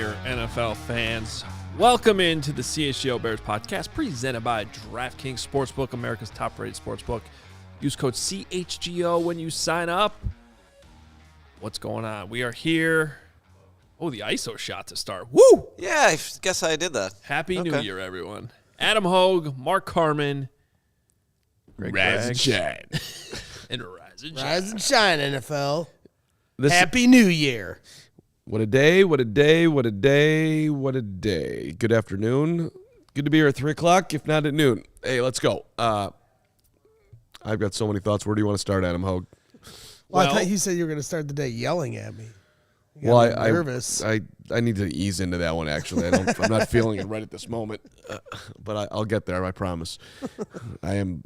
here, NFL fans. Welcome into the CHGO Bears Podcast, presented by DraftKings Sportsbook, America's top-rated sportsbook. Use code CHGO when you sign up. What's going on? We are here. Oh, the ISO shot to start. Woo! Yeah, I guess I did that. Happy New Year, everyone. Adam Hoge, Mark Carman, Rise and shine. and Rise and Shine. Rise and shine, NFL. Happy New Year. What a day, what a day, what a day, what a day. Good afternoon. Good to be here at 3 o'clock, if not at noon. Hey, let's go. I've got so many thoughts. Where do you want to start, Adam Hoge? Well, I thought you said you were going to start the day yelling at me. Well, I'm nervous. I need to ease into that one, actually. I'm not feeling it right at this moment, but I'll get there, I promise. I am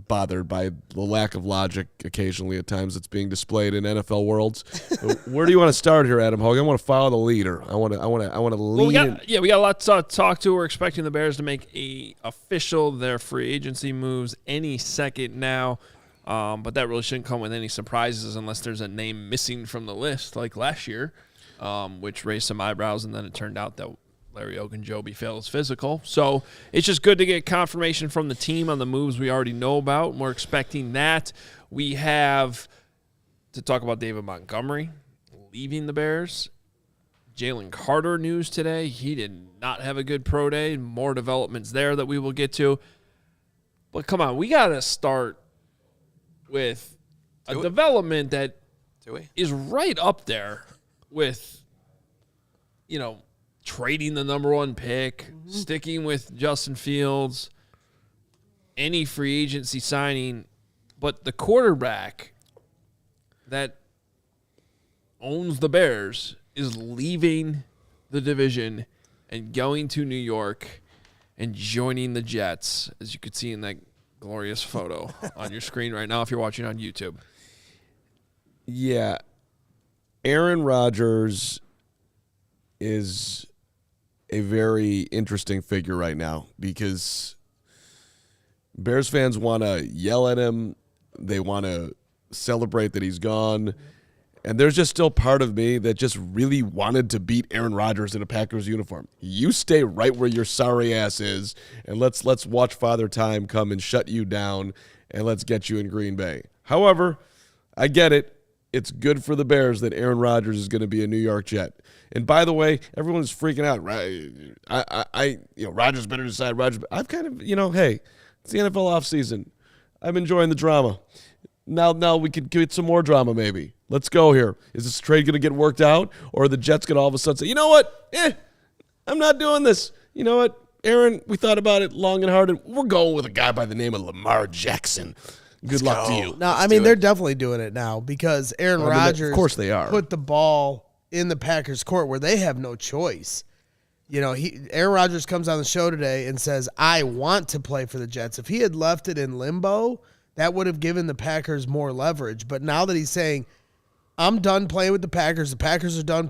bothered by the lack of logic occasionally at times that's being displayed in NFL worlds. Where do you want to start here, Adam Hoge? I want to follow the leader. I want to lean. We got a lot to talk to. We're expecting the Bears to make official their free agency moves any second now. But that really shouldn't come with any surprises unless there's a name missing from the list like last year, which raised some eyebrows, and then it turned out that Larry Ogunjobi failed his physical. So it's just good to get confirmation from the team on the moves we already know about, and we're expecting that. We have to talk about David Montgomery leaving the Bears. Jalen Carter news today. He did not have a good pro day. More developments there that we will get to. But come on, we got to start with a development that is right up there with, trading the number one pick, sticking with Justin Fields, any free agency signing. But the quarterback that owns the Bears is leaving the division and going to New York and joining the Jets, as you could see in that glorious photo on your screen right now if you're watching on YouTube. Yeah. Aaron Rodgers is a very interesting figure right now because Bears fans want to yell at him. They want to celebrate that he's gone. And there's just still part of me that just really wanted to beat Aaron Rodgers in a Packers uniform. You stay right where your sorry ass is, and let's watch Father Time come and shut you down, and let's get you in Green Bay. However, I get it. It's good for the Bears that Aaron Rodgers is going to be a New York Jet. And by the way, everyone's freaking out. Rodgers better decide. I've kind of, hey, it's the NFL offseason. I'm enjoying the drama. Now we could get some more drama maybe. Let's go here. Is this trade going to get worked out? Or are the Jets going to all of a sudden say, you know what? I'm not doing this. You know what? Aaron, we thought about it long and hard, and we're going with a guy by the name of Lamar Jackson. Good luck to you. No, they're definitely doing it now because Aaron Rodgers, of course they are, put the ball in the Packers' court where they have no choice. Aaron Rodgers comes on the show today and says, I want to play for the Jets. If he had left it in limbo, that would have given the Packers more leverage. But now that he's saying, I'm done playing with the Packers are done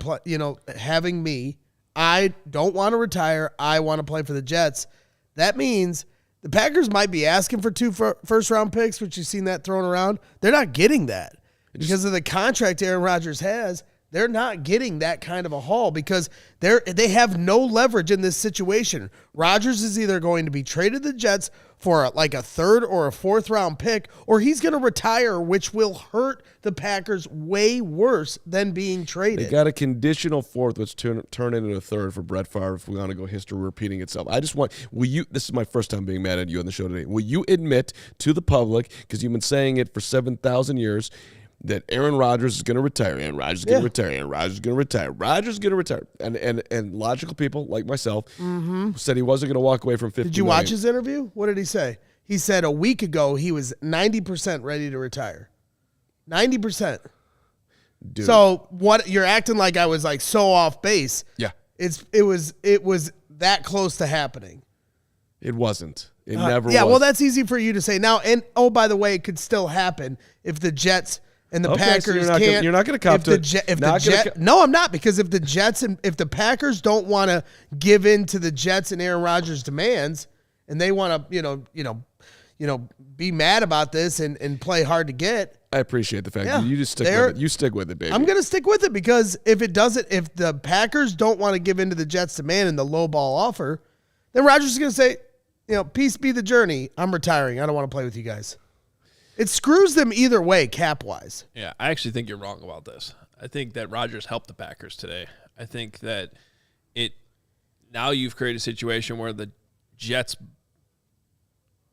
having me. I don't want to retire. I want to play for the Jets. That means the Packers might be asking for 2 first-round picks, which you've seen that thrown around. They're not getting that. Because of the contract Aaron Rodgers has, they're not getting that kind of a haul because they have no leverage in this situation. Rodgers is either going to be traded to the Jets for a 3rd or a 4th round pick, or he's going to retire, which will hurt the Packers way worse than being traded. They got a conditional 4th, which turn into a 3rd for Brett Favre if we want to go history repeating itself. This is my first time being mad at you on the show today. Will you admit to the public, because you've been saying it for 7,000 years, that Aaron Rodgers is going to retire. Aaron Rodgers is going to retire. Aaron Rodgers is going to retire. Rodgers is going to retire. And logical people like myself said he wasn't going to walk away from $50 Did you watch his interview? What did he say? He said a week ago he was 90% ready to retire. 90%. Dude. So what you're acting like I was so off base. Yeah. It was that close to happening. It wasn't. It never was. Yeah, well, that's easy for you to say now. And by the way, it could still happen if the Jets and the Packers can't. You're not going to cop to it. No, I'm not, because if the Jets and if the Packers don't want to give in to the Jets and Aaron Rodgers' demands, and they want to, be mad about this and play hard to get. I appreciate the fact that you just stick with it. You stick with it, baby. I'm going to stick with it because if the Packers don't want to give in to the Jets' demand and the low ball offer, then Rodgers is going to say, peace be the journey. I'm retiring. I don't want to play with you guys. It screws them either way, cap-wise. Yeah, I actually think you're wrong about this. I think that Rodgers helped the Packers today. I think that now you've created a situation where the Jets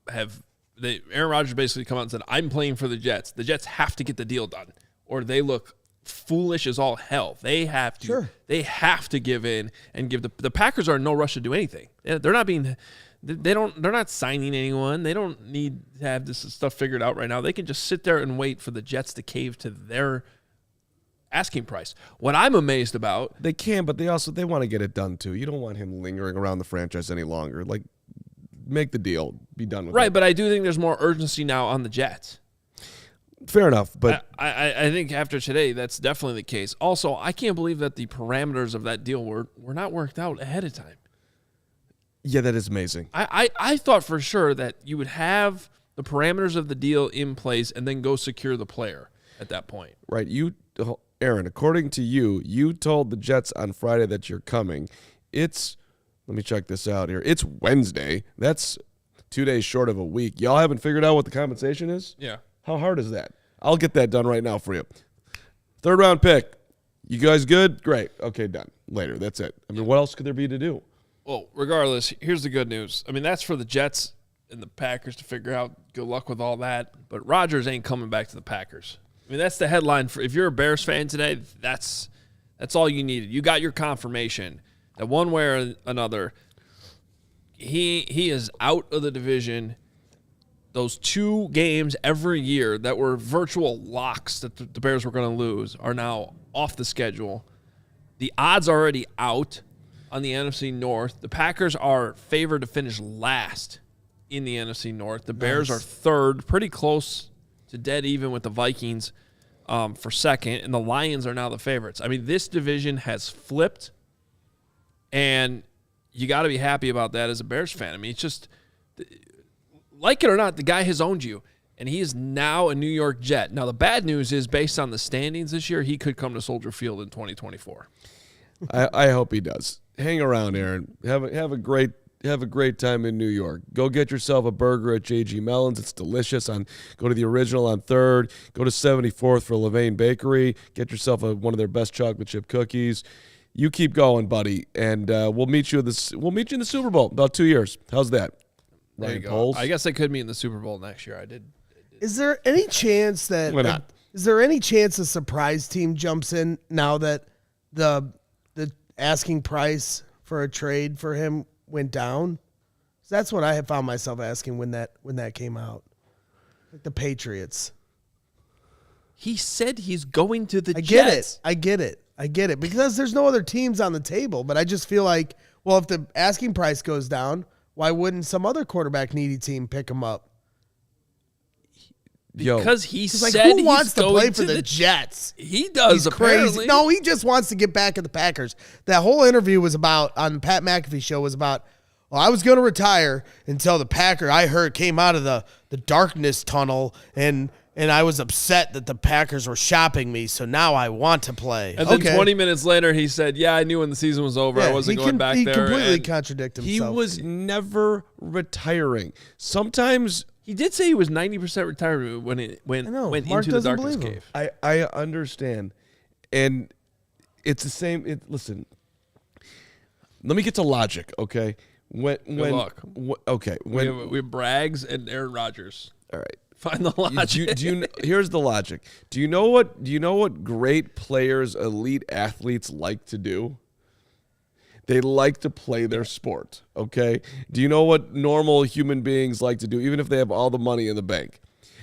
Aaron Rodgers basically come out and said, I'm playing for the Jets. The Jets have to get the deal done, or they look foolish as all hell. They have to. Sure. They have to give in and give the Packers are in no rush to do anything. They're not signing anyone. They don't need to have this stuff figured out right now. They can just sit there and wait for the Jets to cave to their asking price. What I'm amazed about, they can, but they want to get it done too. You don't want him lingering around the franchise any longer. Like, make the deal, be done with it. Right, but I do think there's more urgency now on the Jets. Fair enough, but I think after today, that's definitely the case. Also, I can't believe that the parameters of that deal were not worked out ahead of time. Yeah, that is amazing. I thought for sure that you would have the parameters of the deal in place and then go secure the player at that point. Right, Aaron, according to you told the Jets on Friday that you're coming. Let me check this out here. It's Wednesday. That's 2 days short of a week. Y'all haven't figured out what the compensation is? Yeah. How hard is that? I'll get that done right now for you. 3rd round pick. You guys good? Great. Okay, done. Later. That's it. I mean, what else could there be to do? Well, regardless, here's the good news. I mean, that's for the Jets and the Packers to figure out. Good luck with all that. But Rodgers ain't coming back to the Packers. I mean, that's the headline. If you're a Bears fan today, that's all you needed. You got your confirmation that one way or another, he is out of the division. Those 2 games every year that were virtual locks that the Bears were going to lose are now off the schedule. The odds are already out on the NFC North. The Packers are favored to finish last in the NFC North. The Bears are 3rd, pretty close to dead even with the Vikings for 2nd, and the Lions are now the favorites. I mean, this division has flipped, and you got to be happy about that as a Bears fan. I mean, it's just, like it or not, the guy has owned you, and he is now a New York Jet. Now, the bad news is, based on the standings this year, he could come to Soldier Field in 2024. I hope he does. Hang around, Aaron. Have a great time in New York. Go get yourself a burger at J.G. Mellon's. It's delicious. Go to the Original on 3rd. Go to 74th for Levain Bakery. Get yourself one of their best chocolate chip cookies. You keep going, buddy, and we'll meet you in the Super Bowl in about 2 years. How's that? There you go. I guess I could meet in the Super Bowl next year. I did. Is there any chance that? Why not? Is there any chance a surprise team jumps in now that the asking price for a trade for him went down? So that's what I have found myself asking when that came out. Like the Patriots. He said he's going to the Jets. I get it. Because there's no other teams on the table. But I just feel like, well, if the asking price goes down, why wouldn't some other quarterback needy team pick him up? Because he said like, who he's wants to going play for to the Jets? He does, He's apparently. crazy. No, he just wants to get back at the Packers. That whole interview was about, on Pat McAfee show, was about, well, I was going to retire until the Packer, I heard, came out of the darkness tunnel, and I was upset that the Packers were shopping me, so now I want to play. And then 20 minutes later, he said, yeah, I knew when the season was over. I wasn't going back there. He completely contradicted himself. He was never retiring. Sometimes he did say he was 90% retired when it went into the darkness cave. I understand. And it's the same. Listen, let me get to logic, okay? Good luck. Okay. We have Braggs and Aaron Rodgers. All right. Find the logic. Here's the logic. Do you know what great players, elite athletes like to do? They like to play their sport, okay? Do you know what normal human beings like to do, even if they have all the money in the bank?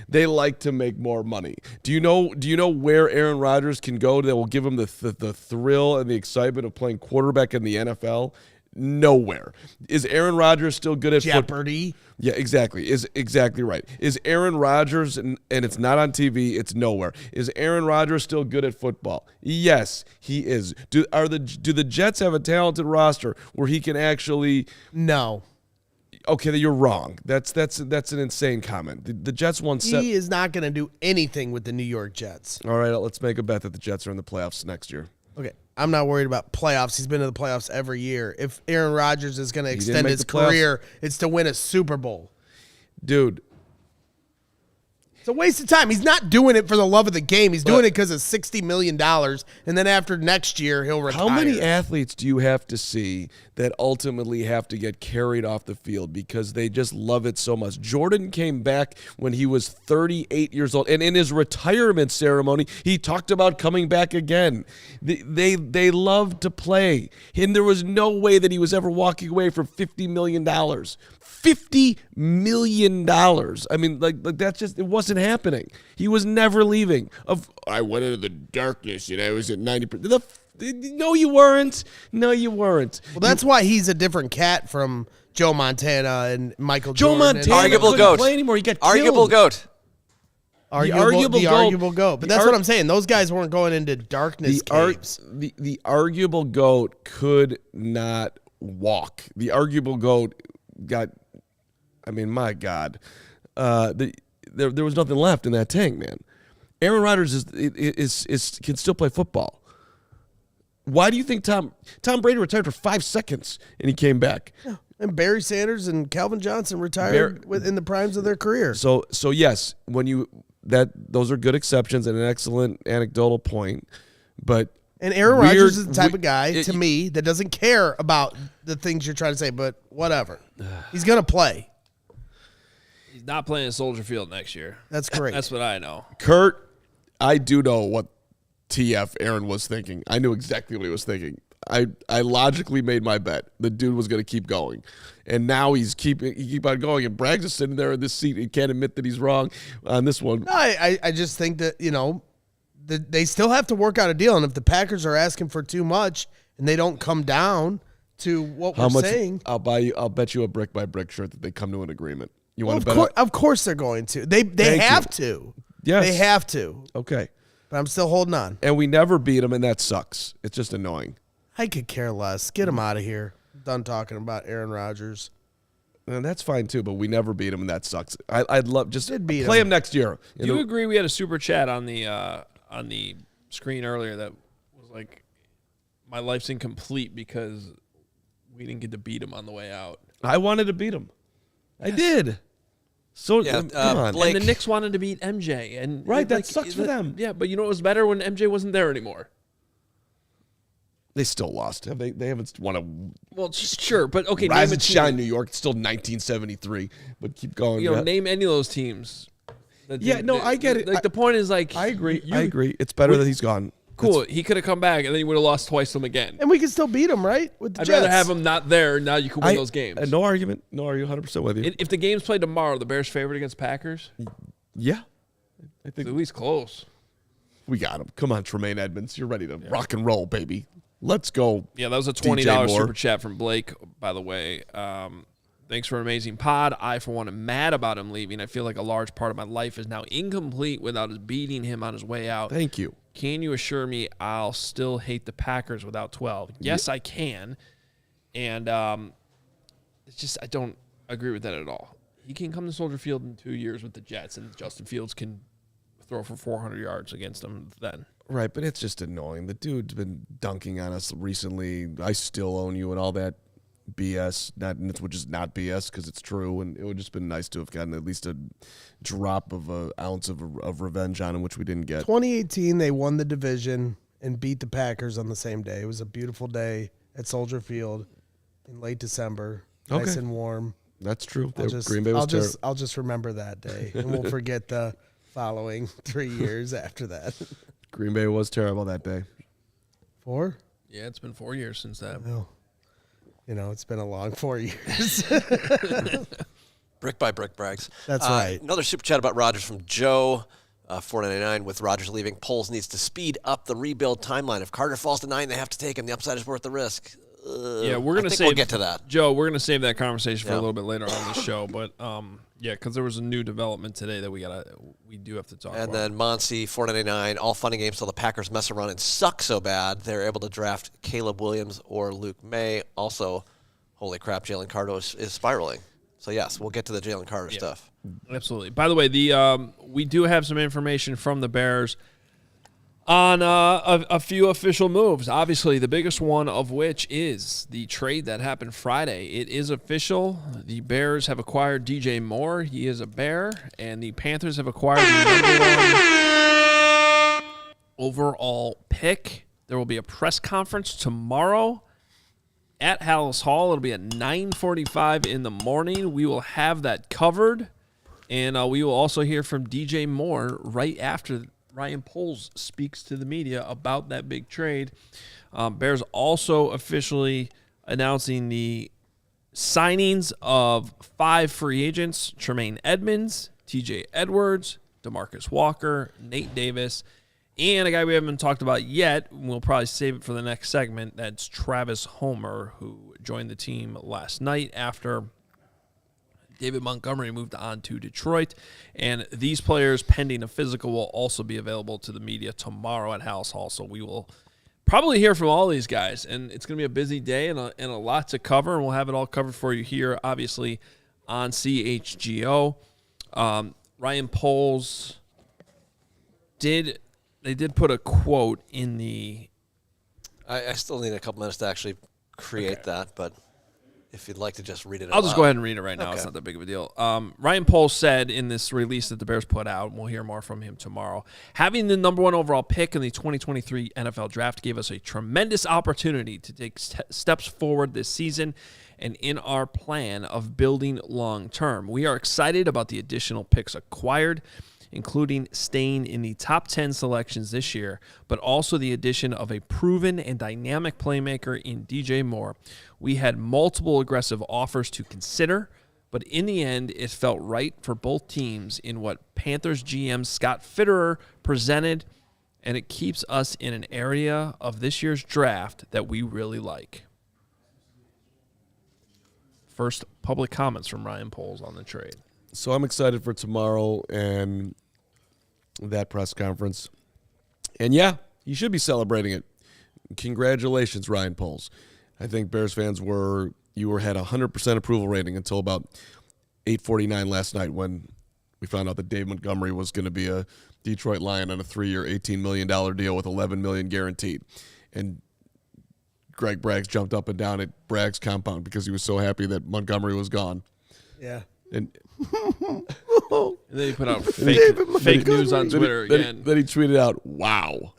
They like to make more money. Do you know where Aaron Rodgers can go that will give him the thrill and the excitement of playing quarterback in the NFL? Nowhere. Is Aaron Rodgers still good at Jeopardy? Yeah, exactly. Is exactly right. Is Aaron Rodgers, and it's not on TV, it's nowhere. Is Aaron Rodgers still good at football? Yes, he is. Do the Jets have a talented roster where he can actually? No. Okay, you're wrong. That's an insane comment. The Jets won. He is not going to do anything with the New York Jets. All right, let's make a bet that the Jets are in the playoffs next year. Okay, I'm not worried about playoffs. He's been to the playoffs every year. If Aaron Rodgers is going to extend his career, it's to win a Super Bowl. Dude. It's a waste of time. He's not doing it for the love of the game. He's doing it because of $60 million, and then after next year, he'll retire. How many athletes do you have to see that ultimately have to get carried off the field because they just love it so much? Jordan came back when he was 38 years old, and in his retirement ceremony, he talked about coming back again. They love to play, and there was no way that he was ever walking away from $50 million. $50 million. I mean, like that's just, it wasn't happening. He was never leaving. I went into the darkness, I was at 90%. No, you weren't. No, you weren't. Well, that's why he's a different cat from Joe Montana and Michael Joe Jordan. Montana Arguable couldn't GOAT. play anymore. He got Arguable killed. GOAT. Arguable GOAT. But that's what I'm saying. Those guys weren't going into darkness caves. The arguable GOAT could not walk. The arguable GOAT got, I mean, my God. There was nothing left in that tank, man. Aaron Rodgers can still play football. Why do you think Tom Brady retired for 5 seconds and he came back? Yeah. And Barry Sanders and Calvin Johnson retired in the primes of their career. So yes, those are good exceptions and an excellent anecdotal point, but and Aaron Rodgers is the type of guy to me that doesn't care about the things you're trying to say, but whatever. He's gonna play. He's not playing at Soldier Field next year. That's great. That's what I know. Kurt, I do know what TF Aaron was thinking. I knew exactly what he was thinking. I logically made my bet. The dude was going to keep going. And now he keep on going. And Bragg's just sitting there in this seat. He can't admit that he's wrong on this one. No, I just think that, they still have to work out a deal. And if the Packers are asking for too much and they don't come down to what we're saying. I'll bet you a brick by brick shirt that they come to an agreement. You want to bet? Of course they're going to. They have to. Yes. They have to. Okay. But I'm still holding on. And we never beat them, and that sucks. It's just annoying. I could care less. Get him out of here. Done talking about Aaron Rodgers. And that's fine, too, but we never beat him, and that sucks. I'd love just play him next year. Do you agree we had a super chat on the screen earlier that was like, my life's incomplete because we didn't get to beat him on the way out? I wanted to beat him. I did. So Yeah, come on. Blake. And the Knicks wanted to beat MJ. And right, that sucks for them. Yeah, but you know what was better when MJ wasn't there anymore? They still lost. They haven't won a. Well, sure, but okay. Rise name and shine, New York. It's still 1973, but keep going. Name any of those teams. I get it. Like the point is, like, I agree. I agree. It's better that he's gone. Cool. He could have come back, and then he would have lost twice to him again. And we can still beat him, right? With the I'd Jets. rather have him not there. Now you can win those games. No argument. No argument. 100% with you. If the game's played tomorrow, the Bears favored against Packers. Yeah, I think It's at least close. we got him. Come on, Tremaine Edmonds. You're ready to rock and roll, baby. Let's go. Yeah, that was a DJ $20 Moore. super chat from Blake, by the way. Thanks for an amazing pod. I, for one, am mad about him leaving. I feel like a large part of my life is now incomplete without us beating him on his way out. Thank you. Can you assure me I'll still hate the Packers without 12? Yes, I can. And it's just I don't agree with that at all. He can come to Soldier Field in 2 years with the Jets, and Justin Fields can throw for 400 yards against them then. Right, but it's just annoying. The dude's been dunking on us recently. I still own you and all that BS, which is not BS because it's true, and it would just been nice to have gotten at least a drop of an ounce of revenge on him, which we didn't get. 2018, they won the division and beat the Packers on the same day. It was a beautiful day at Soldier Field in late December, nice and warm. That's true. Green Bay I'll just remember that day, and we'll forget the following 3 years after that. Green Bay was terrible that day. 4? Yeah, it's been 4 years since that. No. It's been a long 4 years. Brick by brick, Braggs. That's right. Another super chat about Rodgers from Joe. 499 with Rodgers leaving. Poles needs to speed up the rebuild timeline. If Carter falls to 9, they have to take him. The upside is worth the risk. Yeah, we're gonna we'll get to that. Joe, we're gonna save that conversation for a little bit later on the show. But because there was a new development today that we do have to talk about. And then Monsi 499, all fun and games till the Packers mess around and suck so bad they're able to draft Caleb Williams or Luke May. Also, holy crap, Jalen Carter is spiraling. So, yes, we'll get to the Jalen Carter stuff. Absolutely. By the way, we do have some information from the Bears on a few official moves. Obviously, the biggest one of which is the trade that happened Friday. It is official. The Bears have acquired DJ Moore. He is a Bear. And the Panthers have acquired the number 1 overall pick. There will be a press conference tomorrow at Hallis Hall. It'll be at 9:45 in the morning. We will have that covered. And we will also hear from DJ Moore right after Ryan Poles speaks to the media about that big trade. Bears also officially announcing the signings of 5 free agents: Tremaine Edmonds, TJ Edwards, DeMarcus Walker, Nate Davis, and a guy we haven't talked about yet. We'll probably save it for the next segment. That's Travis Homer, who joined the team last night after David Montgomery moved on to Detroit. And these players, pending a physical, will also be available to the media tomorrow at Hallis Hall. So we will probably hear from all these guys. And it's going to be a busy day and a lot to cover. And we'll have it all covered for you here, obviously, on CHGO. Ryan Poles did put a quote in the... I still need a couple minutes to actually create that, but... if you'd like to just read it out I'll just loud. go ahead and read it right now. Okay. It's not that big of a deal. Ryan Poles said in this release that the Bears put out, and we'll hear more from him tomorrow, having the number 1 overall pick in the 2023 NFL Draft gave us a tremendous opportunity to take steps forward this season and in our plan of building long-term. We are excited about the additional picks acquired, including staying in the top 10 selections this year, but also the addition of a proven and dynamic playmaker in DJ Moore. We had multiple aggressive offers to consider, but in the end, it felt right for both teams in what Panthers GM Scott Fitterer presented, and it keeps us in an area of this year's draft that we really like. First public comments from Ryan Poles on the trade. So I'm excited for tomorrow and that press conference. And yeah, you should be celebrating it. Congratulations, Ryan Poles. I think Bears fans had a 100% approval rating until about 8:49 last night when we found out that Dave Montgomery was going to be a Detroit Lion on a 3-year, $18 million deal with $11 million guaranteed. And Greg Braggs jumped up and down at Bragg's compound because he was so happy that Montgomery was gone. Yeah. And then he put out fake news on Twitter again. Then he tweeted out, "Wow."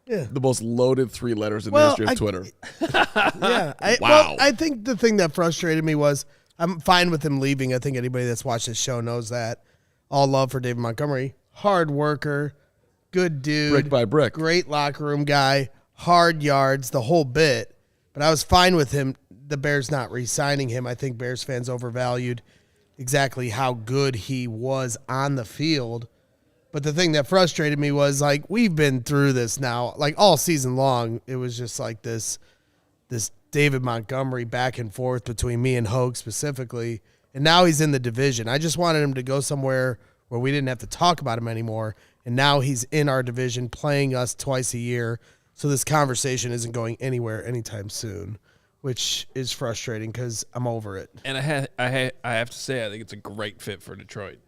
Yeah. The most loaded 3 letters in the history of Twitter. Yeah. Wow. Well, I think the thing that frustrated me was I'm fine with him leaving. I think anybody that's watched this show knows that. All love for David Montgomery. Hard worker, good dude. Brick by brick. Great locker room guy, hard yards, the whole bit. But I was fine with him, the Bears not re-signing him. I think Bears fans overvalued exactly how good he was on the field. But the thing that frustrated me was, like, we've been through this now, like, all season long. It was just like this David Montgomery back and forth between me and Hoge specifically. And now he's in the division. I just wanted him to go somewhere where we didn't have to talk about him anymore. And now he's in our division playing us twice a year. So this conversation isn't going anywhere anytime soon, which is frustrating because I'm over it. And I have to say, I think it's a great fit for Detroit.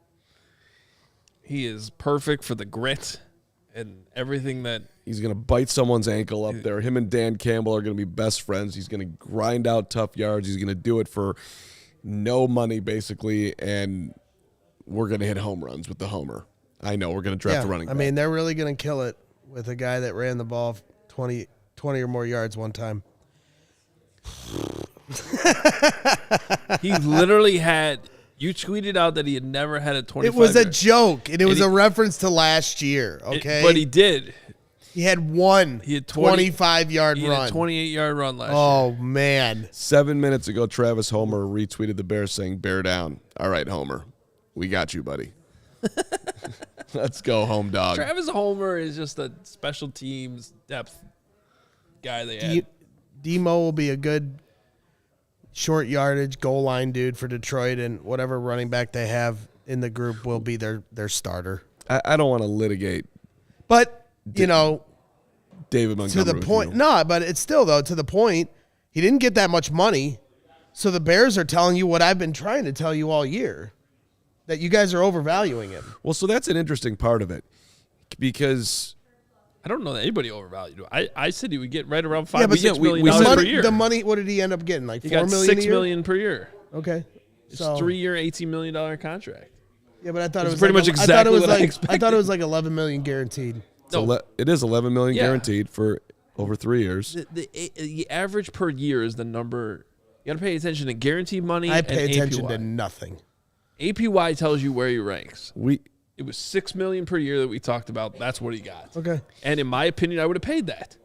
He is perfect for the grit and everything that... He's going to bite someone's ankle up there. Him and Dan Campbell are going to be best friends. He's going to grind out tough yards. He's going to do it for no money, basically, and we're going to hit home runs with the homer. I know, we're going to draft the running back. I mean, they're really going to kill it with a guy that ran the ball 20 or more yards one time. He literally had... You tweeted out that he had never had a 25. It was a joke, and it was a reference to last year, okay? But he did. He had one 25-yard run. He had a 28-yard run last year. Oh, man. 7 minutes ago, Travis Homer retweeted the Bears saying, "Bear down." All right, Homer. We got you, buddy. Let's go, home dog. Travis Homer is just a special teams depth guy they had. Demo will be a good short yardage goal line dude for Detroit, and whatever running back they have in the group will be their starter. I don't want to litigate. But, you know, David Montgomery to the point. No, but it's still, though, to the point, he didn't get that much money. So the Bears are telling you what I've been trying to tell you all year, that you guys are overvaluing him. Well, so that's an interesting part of it because I don't know that anybody overvalued it. I said he would get right around $5 Yeah, but to $6 million we said- per year. The money, what did he end up getting? Like he $4 got million a $6 year? million per year. Okay. It's 3-year, $18 million contract. Yeah, but I thought it It's was pretty like much exactly what I I expected. thought it was like $11 million guaranteed. No, it is $11 million Yeah. guaranteed for over 3 years. the average per year is the number. You got to pay attention to guaranteed money. I pay and attention APY. to nothing. APY tells you where he ranks. It was $6 million per year that we talked about. That's what he got. Okay. And in my opinion, I would have paid that.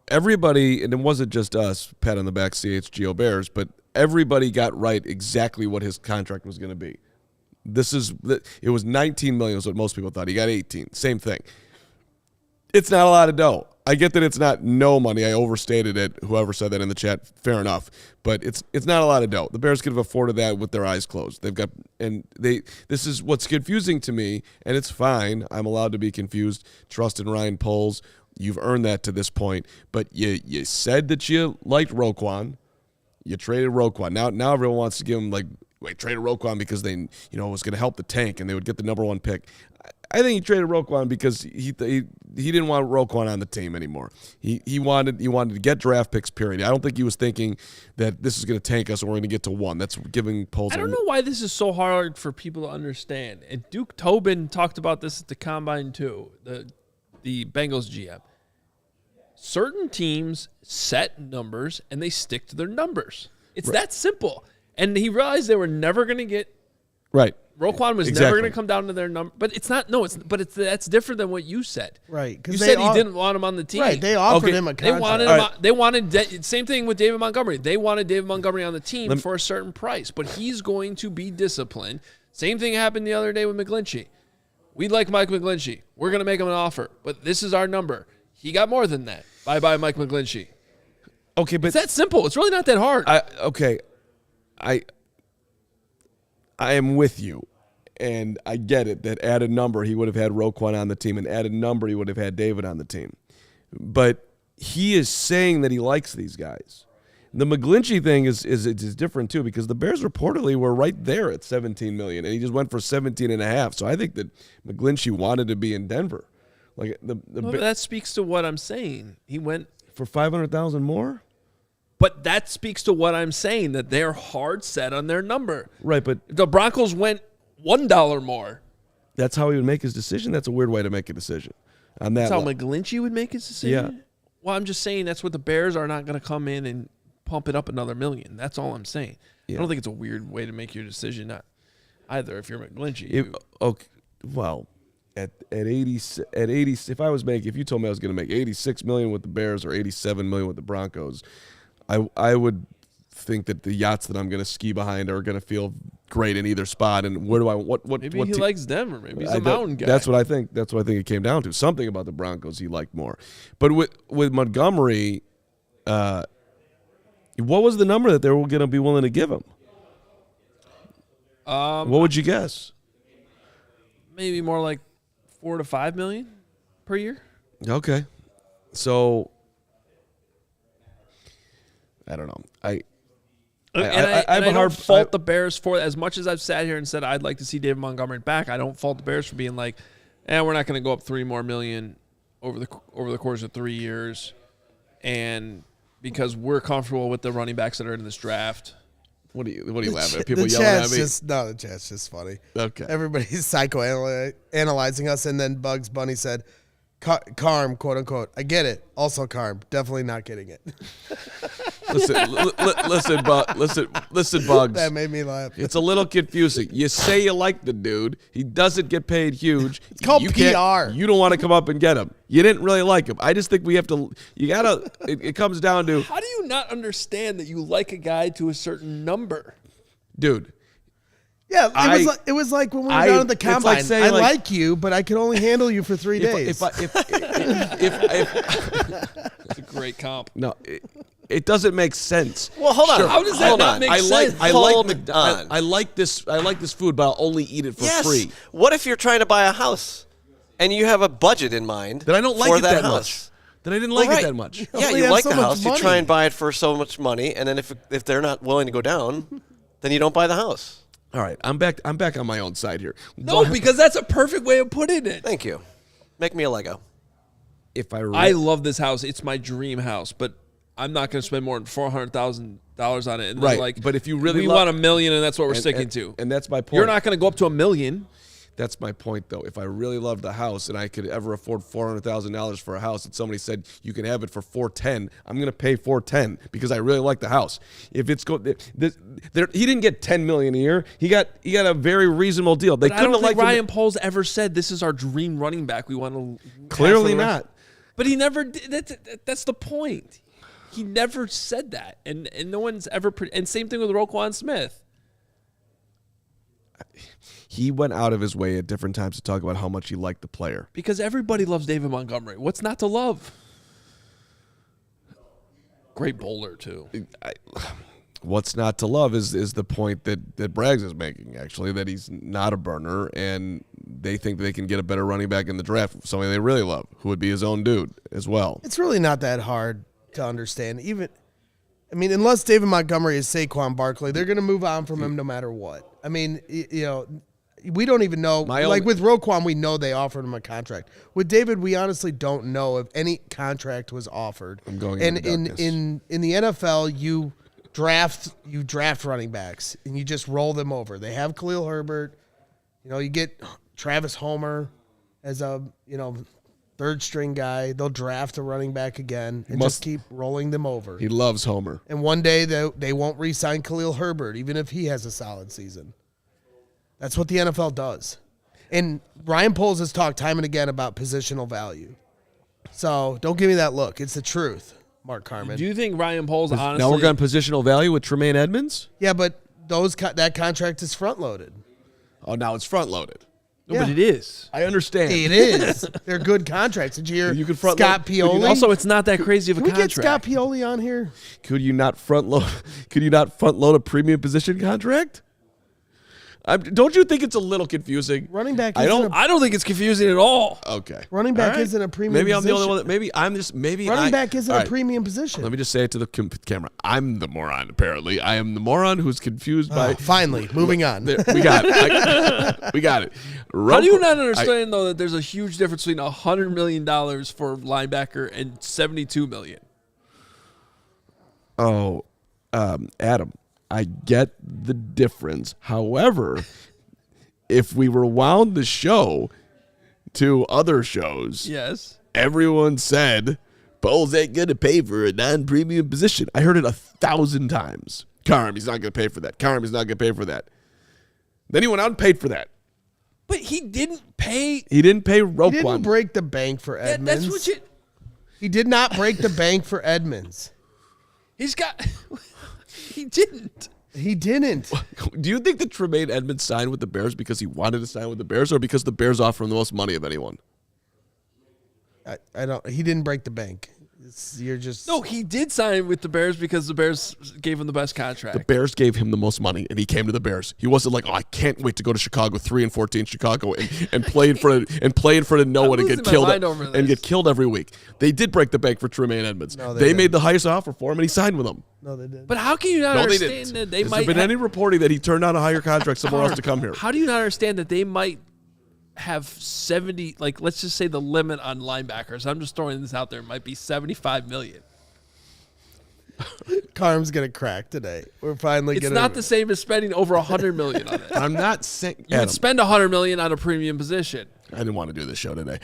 Everybody, and it wasn't just us, pat on the back, CHGO Bears, but everybody got right exactly what his contract was going to be. It was $19 million is what most people thought. He got 18. Same thing. It's not a lot of dough. I get that it's not no money. I overstated it. Whoever said that in the chat, fair enough. But it's not a lot of dough. The Bears could have afforded that with their eyes closed. This is what's confusing to me, and it's fine. I'm allowed to be confused. Trust in Ryan Poles. You've earned that to this point. But you said that you liked Roquan. You traded Roquan. Now everyone wants to give him traded Roquan because they it was going to help the tank and they would get the number 1 pick. I think he traded Roquan because he didn't want Roquan on the team anymore. He wanted to get draft picks, period. I don't think he was thinking that this is going to tank us and we're going to get to 1. That's giving Poles. I don't know why this is so hard for people to understand. And Duke Tobin talked about this at the Combine too, the Bengals GM. Certain teams set numbers and they stick to their numbers. It's that simple. And he realized they were never going to get right. Roquan was never going to come down to their number, but it's not. No, that's different than what you said. Right? You said he didn't want him on the team. Right? They offered him a contract. They wanted same thing with David Montgomery. They wanted David Montgomery on the team for a certain price, but he's going to be disciplined. Same thing happened the other day with McGlinchey. We like Mike McGlinchey. We're going to make him an offer, but this is our number. He got more than that. Bye, Mike McGlinchey. Okay, but it's that simple. It's really not that hard. I am with you, and I get it that at a number he would have had Roquan on the team, and at a number he would have had David on the team. But he is saying that he likes these guys. The McGlinchey thing is different too because the Bears reportedly were right there at $17 million, and he just went for $17.5. So I think that McGlinchey wanted to be in Denver. Like that speaks to what I'm saying. He went for $500,000 more. But that speaks to what I'm saying, that they're hard set on their number. Right, but the Broncos went $1 more. That's how he would make his decision? That's a weird way to make a decision. That's how McGlinchey would make his decision? Yeah. Well, I'm just saying that's what the Bears are not going to come in and pump it up another $1 million. That's all I'm saying. Yeah. I don't think it's a weird way to make your decision either if you're McGlinchey. At 80, if you told me I was going to make $86 million with the Bears or $87 million with the Broncos, I would think that the yachts that I'm going to ski behind are going to feel great in either spot. And where do I what maybe he likes Denver. Maybe he's a mountain guy. That's what I think. That's what I think it came down to. Something about the Broncos he liked more. But with Montgomery, what was the number that they were going to be willing to give him? What would you guess? Maybe more like $4 to $5 million per year. Okay, so I don't know. I don't fault the Bears for, as much as I've sat here and said I'd like to see David Montgomery back. I don't fault the Bears for being like, we're not going to go up $3 more million over the course of 3 years, and because we're comfortable with the running backs that are in this draft. What are you laughing at? People yelling at me? The chat's just funny. Okay. Everybody's psychoanalyzing us, and then Bugs Bunny said, Carm, quote unquote. I get it. Also, Carm, definitely not getting it. Listen, Bugs. That made me laugh. It's a little confusing. You say you like the dude. He doesn't get paid huge. It's called PR. You don't want to come up and get him. You didn't really like him. I just think we have to. You gotta. It comes down to. How do you not understand that you like a guy to a certain number, dude? Yeah, it was like when we were down at the Combine. Like I like you, but I can only handle you for 3 days. It's a great comp. No, it doesn't make sense. Well, hold on. Sure. How does that not make sense? I like this food, but I'll only eat it for free. What if you're trying to buy a house and you have a budget in mind? Then I don't like for it that house? much. then I didn't like Right. it that much. Yeah, only you have like so the much house. You money. try and buy it for so much money, and then if they're not willing to go down, then you don't buy the house. All right, I'm back on my own side here. No, because that's a perfect way of putting it. Thank you. Make me a Lego. if I love this house. It's my dream house, but I'm not going to spend more than $400,000 on it. And they're Right, like, but if you really we love- want $1 million, and that's what we're sticking to. and that's my point. You're not going to go up to $1 million. That's my point, though. If I really loved the house and I could ever afford $400,000 for a house, and somebody said you can have it for $410, I'm going to pay $410 because I really like the house. If it's he didn't get $10 million a year. He got a very reasonable deal. They But I couldn't don't have think liked Ryan Poles ever said this is our dream running back. We want to Clearly not. But he never did. That's the point. He never said that, and no one's ever. And same thing with Roquan Smith. He went out of his way at different times to talk about how much he liked the player. Because everybody loves David Montgomery. What's not to love? Great bowler, too. What's not to love is the point that Braggs is making, actually, that he's not a burner, and they think they can get a better running back in the draft, somebody they really love, who would be his own dude as well. It's really not that hard to understand. Unless David Montgomery is Saquon Barkley, they're going to move on from him no matter what. I mean, we don't even know. With Roquan, we know they offered him a contract. With David, we honestly don't know if any contract was offered. I'm going and into darkness. in the NFL, you draft running backs and you just roll them over. They have Khalil Herbert. You get Travis Homer as a third string guy. They'll draft a running back again and just keep rolling them over. He loves Homer. And one day they won't re-sign Khalil Herbert, even if he has a solid season. That's what the NFL does. And Ryan Poles has talked time and again about positional value. So don't give me that look. It's the truth, Mark Carman. Do you think Ryan Poles honestly? Now we're going positional value with Tremaine Edmonds? Yeah, but that contract is front-loaded. Oh, now it's front-loaded. No, but it is. I understand. It is. They're good contracts. Did you hear You could front Scott load- Pioli? Also, it's not that crazy of a Can we get contract. Scott Pioli on here? Could you not front load a premium position contract? Don't you think it's a little confusing? Running back I isn't don't. I don't think it's confusing at all. Okay. Running back All right. isn't a premium Maybe I'm the only position. one that. Maybe Running I- back isn't all a right. premium position. Let me just say it to the camera. I'm the moron, apparently. I am the moron who's confused by. Finally, moving on. There, we got it. We got it. How do you not understand though that there's a huge difference between $100 million for linebacker and $72 million? Adam, I get the difference. However, if we rewound the show to other shows, Yes. everyone said Bowles ain't going to pay for a non-premium position. I heard it 1,000 times. He's not going to pay for that. He's not going to pay for that. Then he went out and paid for that. But he didn't pay. He didn't pay Roquan. He didn't break the bank for Edmonds. That's what you. He did not break the bank for Edmonds. He's got. He didn't. He didn't. Do you think that Tremaine Edmonds signed with the Bears because he wanted to sign with the Bears or because the Bears offer him the most money of anyone? I don't. He didn't break the bank. You're just No, he did sign with the Bears because the Bears gave him the best contract. The Bears gave him the most money, and he came to the Bears. He wasn't like, "Oh, I can't wait to go to Chicago 3-14 Chicago and play in front of Noah and losing get my killed mind over and this. get killed every week." They did break the bank for Tremaine Edmonds. No, they they made the highest offer for him, and he signed with them. No, they didn't. But how can you not No, they understand didn't. that they Has might there been any reporting that he turned down a higher contract somewhere else to come here? How do you not understand that they might have 70, like let's just say the limit on linebackers. I'm just throwing this out there. It might be $75 million. Carm's gonna crack today. We're finally It's gonna. not the same as spending over $100 million on it. I'm not saying. You would Adam, spend $100 million on a premium position. I didn't want to do this show today.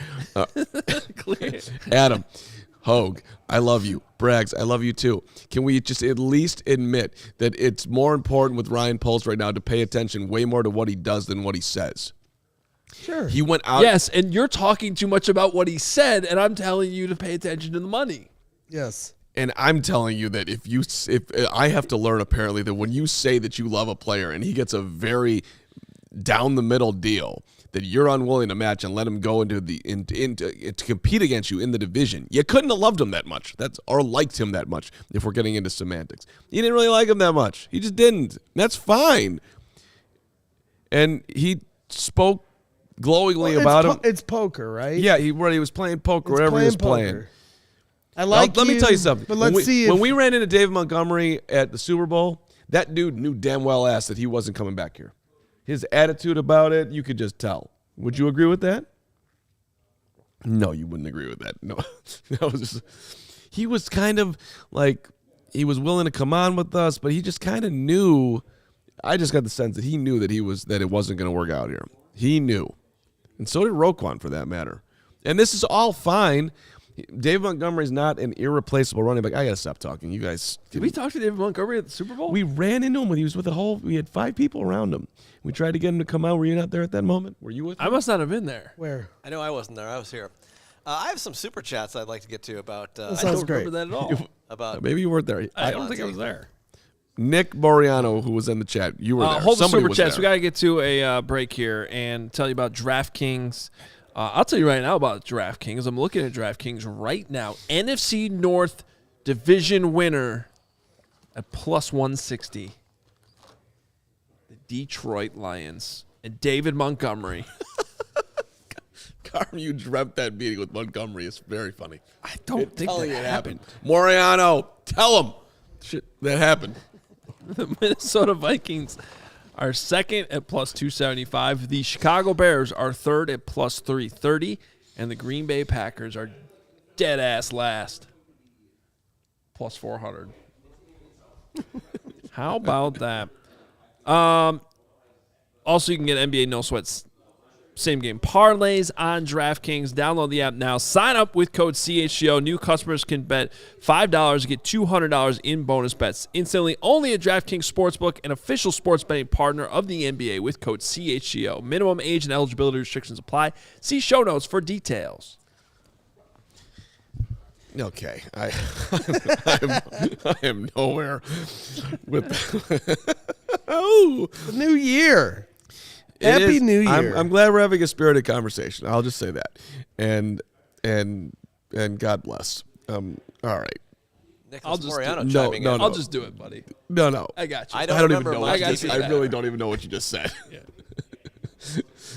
Clear. Adam, Hoge, I love you. Braggs, I love you too. Can we just at least admit that it's more important with Ryan Poles right now to pay attention way more to what he does than what he says? Sure. He went out. Yes, and you're talking too much about what he said, and I'm telling you to pay attention to the money. Yes. And I'm telling you that if I have to learn apparently that when you say that you love a player and he gets a very down the middle deal that you're unwilling to match and let him go into to compete against you in the division, you couldn't have loved him that much. Or liked him that much if we're getting into semantics. You didn't really like him that much. He just didn't. That's fine. And he spoke glowingly about him. It's poker, right? Yeah, he was playing poker, It's whatever he was playing playing. poker. I like Let me tell you something. But let's see when we ran into David Montgomery at the Super Bowl, that dude knew damn well that he wasn't coming back here. His attitude about it, you could just tell. Would you agree with that? No, you wouldn't agree with that. No. He was kind of like, he was willing to come on with us, but he just kind of knew. I just got the sense that he knew that it wasn't going to work out here. He knew. And so did Roquan, for that matter. And this is all fine. David Montgomery's not an irreplaceable running back. I got to stop talking. You guys. Did we talk to David Montgomery at the Super Bowl? We ran into him when he was with we had 5 people around him. We tried to get him to come out. Were you not there at that moment? Were you with him? I must not have been there. Where? I know I wasn't there. I was here. I have some super chats I'd like to get to about. That I sounds don't great. remember that at all. About Maybe you weren't there. I don't think I was there. Nick Moriano, who was in the chat, you were there. Hold the Somebody super was chats. there. We got to get to a break here and tell you about DraftKings. I'll tell you right now about DraftKings. I'm looking at DraftKings right now. NFC North division winner at plus 160. The Detroit Lions and David Montgomery. Carmen, you dreamt that meeting with Montgomery. It's very funny. I don't think that happened. Moriano, tell him. Shit, that happened. The Minnesota Vikings are second at plus 275. The Chicago Bears are third at plus 330. And the Green Bay Packers are dead ass last. Plus 400. How about that? Also, you can get NBA No Sweats same game parlays on DraftKings. Download the app now. Sign up with code CHGO. New customers can bet $5 to get $200 in bonus bets instantly. Only at DraftKings Sportsbook, an official sports betting partner of the NBA with code CHGO. Minimum age and eligibility restrictions apply. See show notes for details. Okay, I am nowhere with. Oh, the new year. Happy New Year. I'm glad we're having a spirited conversation. I'll just say that, and God bless. All right. Nicholas Moriano no, chiming no, in. I'll just do it, buddy. No. I got you. I I don't don't even remember know. much What you got just, you. I really don't even know what you just said. Yeah.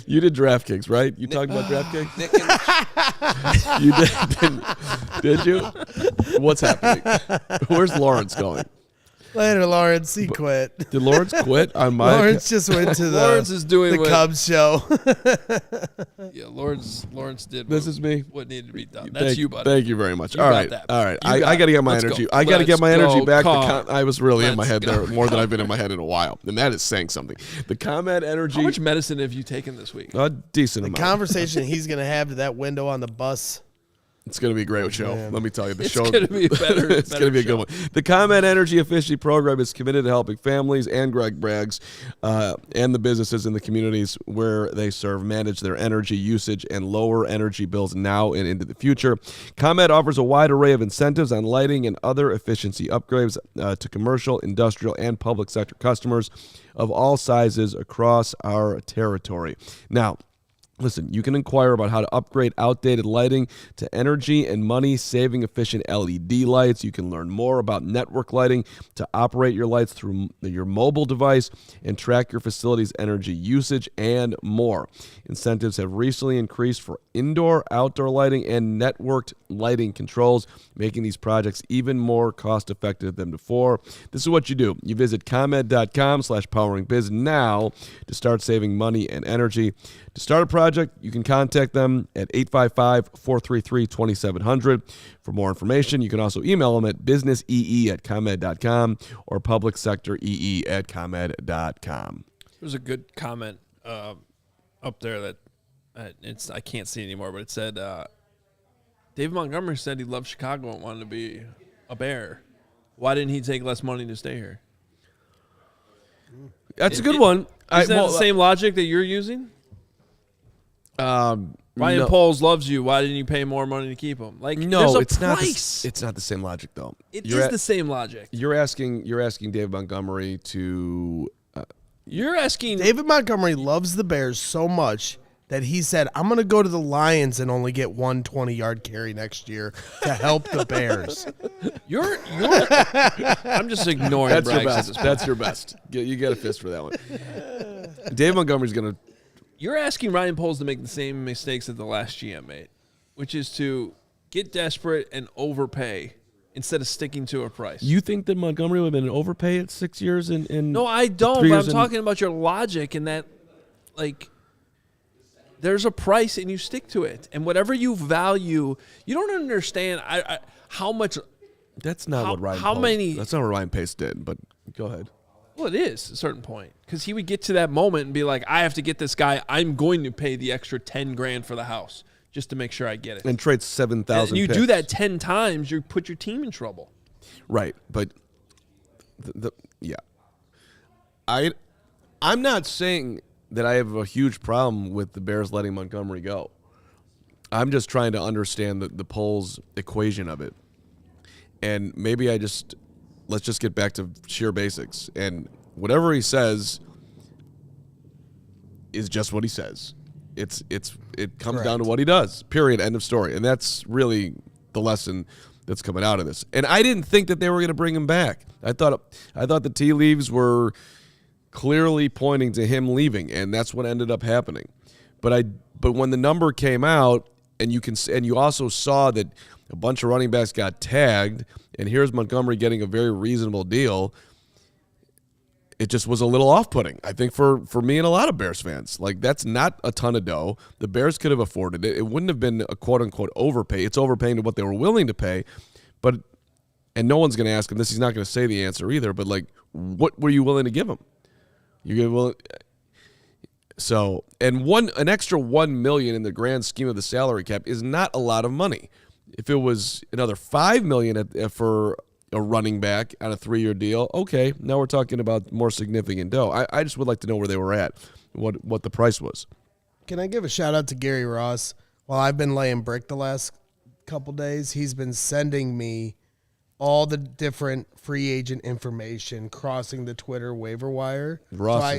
You did DraftKings, right? You talked about DraftKings. Nick and You did you? What's happening? Where's Lawrence going? Later, Lawrence. He quit. Did Lawrence quit on my? Lawrence just went to Lawrence is doing the what- Cubs show. Yeah, Lawrence did This is me. what needed to be done. That's you, buddy. Thank you very much. You All got right, that. all right. You got I got to it. get my Let's energy. go. I got to get my Let's energy go, back. Car. I was really in my Let's head go. there more than I've been in my head in a while, and that is saying something. The ComEd energy. How much medicine have you taken this week? A decent amount. Conversation he's going to have to that window on the bus. It's going to be a great show. Man. Let me tell you, the It's show. gonna be a better- it's better going to be a show. good one. The ComEd Energy Efficiency Program is committed to helping families and Greg Braggs and the businesses in the communities where they serve manage their energy usage and lower energy bills now and into the future. ComEd offers a wide array of incentives on lighting and other efficiency upgrades to commercial, industrial, and public sector customers of all sizes across our territory. Now, listen, you can inquire about how to upgrade outdated lighting to energy and money-saving efficient LED lights. You can learn more about network lighting to operate your lights through your mobile device and track your facility's energy usage and more. Incentives have recently increased for indoor, outdoor lighting, and networked lighting controls, making these projects even more cost-effective than before. This is what you do. You visit ComEd.com/poweringbiz now to start saving money and energy. To start a project, you can contact them at 855-433-2700. For more information, you can also email them at businessee@comed.com or publicsectoree@comed.com. There's a good comment up there that I can't see anymore, but it said David Montgomery said he loved Chicago and wanted to be a Bear. Why didn't he take less money to stay here? That's a good one. Is that the same logic that you're using? Ryan no. Poles loves you. Why didn't you pay more money to keep him? Like, No, there's a it's not. price. It's not the same logic, though. It is the same logic. You're asking David Montgomery to. You're asking. David Montgomery loves the Bears so much that he said, I'm going to go to the Lions and only get one 20-yard carry next year to help the Bears. You're I'm just ignoring That's your Braggs at best. this That's your best. You get a fist for that one. David Montgomery's gonna. You're asking Ryan Poles to make the same mistakes that the last GM made, which is to get desperate and overpay instead of sticking to a price. You think that Montgomery would have been an overpay at 6 years? No, I don't. But I'm talking about your logic in that, like, there's a price and you stick to it. And whatever you value, you don't understand how much. That's not what Ryan. That's not what Ryan Pace did. But go ahead. Well, it is at a certain point because he would get to that moment and be like, "I have to get this guy. I'm going to pay the extra $10,000 for the house just to make sure I get it." And trade 7,000. And you do that 10 times, you put your team in trouble. Right, but yeah, I'm not saying that I have a huge problem with the Bears letting Montgomery go. I'm just trying to understand the Poles equation of it, and maybe let's just get back to sheer basics. And whatever he says is just what he says. It comes down to what he does. Period. End of story. And that's really the lesson that's coming out of this. And I didn't think that they were going to bring him back. I thought the tea leaves were clearly pointing to him leaving, and that's what ended up happening. But when the number came out, and you also saw that a bunch of running backs got tagged, and here's Montgomery getting a very reasonable deal, it just was a little off-putting, I think, for me and a lot of Bears fans. Like, that's not a ton of dough. The Bears could have afforded it. It wouldn't have been a quote-unquote overpay. It's overpaying to what they were willing to pay. And no one's going to ask him this. He's not going to say the answer either. But, like, what were you willing to give him? So, and an extra $1 million in the grand scheme of the salary cap is not a lot of money. If it was another $5 million for a running back on a 3-year deal, okay, now we're talking about more significant dough. I just would like to know where they were at, what the price was. Can I give a shout out to Gary Ross? While I've been laying brick the last couple days, he's been sending me all the different free agent information crossing the Twitter waiver wire.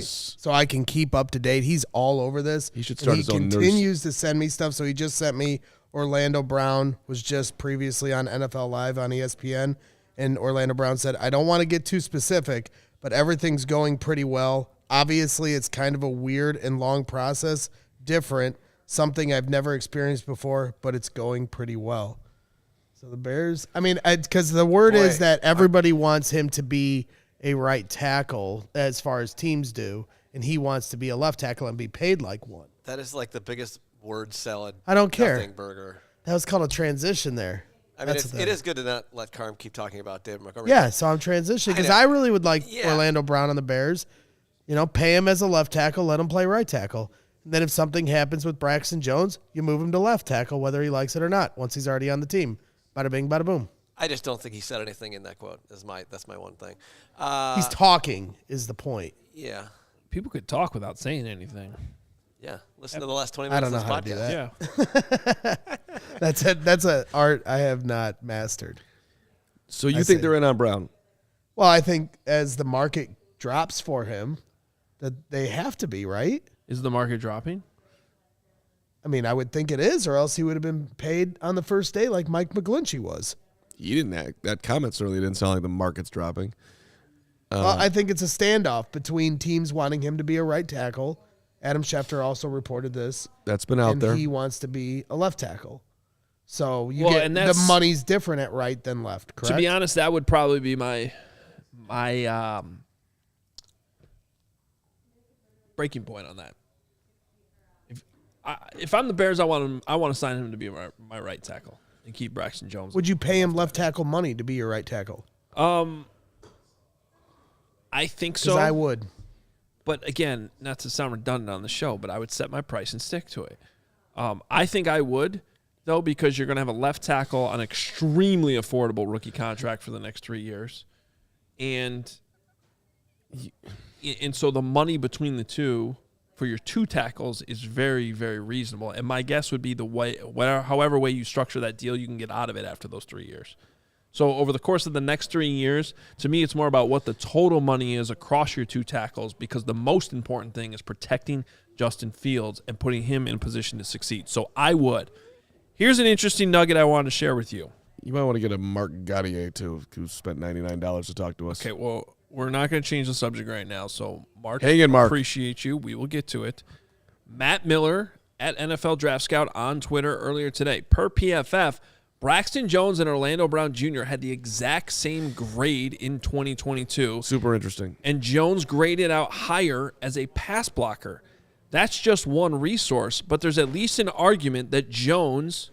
So I can keep up to date. He's all over this. He should start his own nurse. He continues to send me stuff. So he just sent me Orlando Brown, was just previously on NFL Live on ESPN. And Orlando Brown said, I don't want to get too specific, but everything's going pretty well. Obviously, it's kind of a weird and long process, different, something I've never experienced before, but it's going pretty well. So the Bears, because the word is that everybody wants him to be a right tackle as far as teams do, and he wants to be a left tackle and be paid like one. That is like the biggest word salad. I don't care. Burger. That was called a transition there. I mean, it is good to not let Carm keep talking about David Montgomery. Yeah, so I'm transitioning because I really would like Orlando Brown on the Bears. Pay him as a left tackle, let him play right tackle. And then if something happens with Braxton Jones, you move him to left tackle, whether he likes it or not, once he's already on the team. Bada bing, bada boom. I just don't think he said anything in that quote. That's my one thing. He's talking is the point. Yeah. People could talk without saying anything. Yeah. Listen to the last 20 minutes I don't know of how this to do that. Yeah. That's an art I have not mastered. So you think they're in on Brown? Well, I think as the market drops for him, that they have to be, right? Is the market dropping? I mean, I would think it is, or else he would have been paid on the first day like Mike McGlinchey was. He didn't act. That comment certainly didn't sound like the market's dropping. Well, I think it's a standoff between teams wanting him to be a right tackle. Adam Schefter also reported this. That's been out there. He wants to be a left tackle. So the money's different at right than left, correct? To be honest, that would probably be my breaking point on that. If I'm the Bears, I want to sign him to be my right tackle and keep Braxton Jones. Would you pay him left tackle money to be your right tackle? I think so. Because I would. But again, not to sound redundant on the show, but I would set my price and stick to it. I think I would, though, because you're going to have a left tackle on an extremely affordable rookie contract for the next 3 years. And so the money between the two for your two tackles is very, very reasonable. And my guess would be however way you structure that deal, you can get out of it after those 3 years. So over the course of the next 3 years, to me, it's more about what the total money is across your two tackles, because the most important thing is protecting Justin Fields and putting him in a position to succeed. So I would. Here's an interesting nugget I wanted to share with you. You might want to get a Mark Gaudier, too, who spent $99 to talk to us. Okay, well, we're not going to change the subject right now. So, Mark, hang in, Mark. Appreciate you. We will get to it. Matt Miller at NFL Draft Scout on Twitter earlier today. Per PFF, Braxton Jones and Orlando Brown Jr. had the exact same grade in 2022. Super interesting. And Jones graded out higher as a pass blocker. That's just one resource, but there's at least an argument that Jones,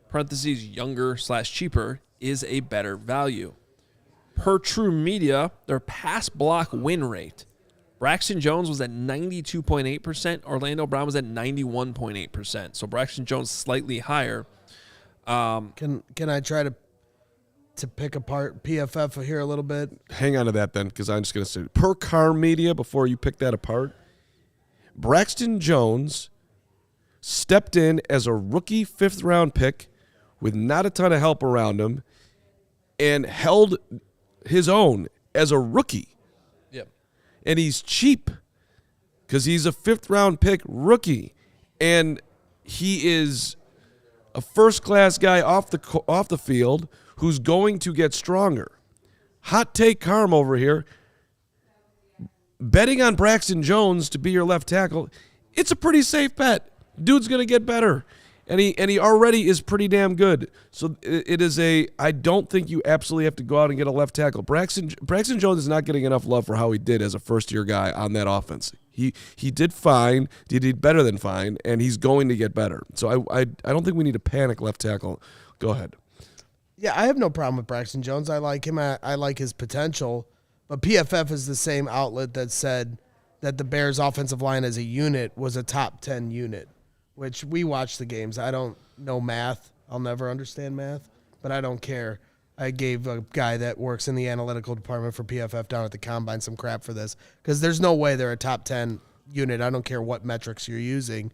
parentheses younger/cheaper, is a better value. Per True Media, their pass block win rate. Braxton Jones was at 92.8%. Orlando Brown was at 91.8%. So Braxton Jones slightly higher. Can I try to pick apart PFF here a little bit? Hang on to that then, because I'm just going to say, per Car Media, before you pick that apart, Braxton Jones stepped in as a rookie 5th-round pick with not a ton of help around him and held his own as a rookie. Yep. And he's cheap because he's a 5th-round pick rookie. And he is a first-class guy off the field who's going to get stronger. Hot take Carm over here. Betting on Braxton Jones to be your left tackle, it's a pretty safe bet. Dude's going to get better. And he already is pretty damn good. So it is I don't think you absolutely have to go out and get a left tackle. Braxton Jones is not getting enough love for how he did as a first-year guy on that offense. He did fine. He did better than fine, and he's going to get better. So I don't think we need to panic left tackle. Go ahead. Yeah, I have no problem with Braxton Jones. I like him. I like his potential. But PFF is the same outlet that said that the Bears' offensive line as a unit was a top 10 unit, which we watch the games. I don't know math. I'll never understand math, but I don't care. I gave a guy that works in the analytical department for PFF down at the Combine some crap for this because there's no way they're a top 10 unit. I don't care what metrics you're using.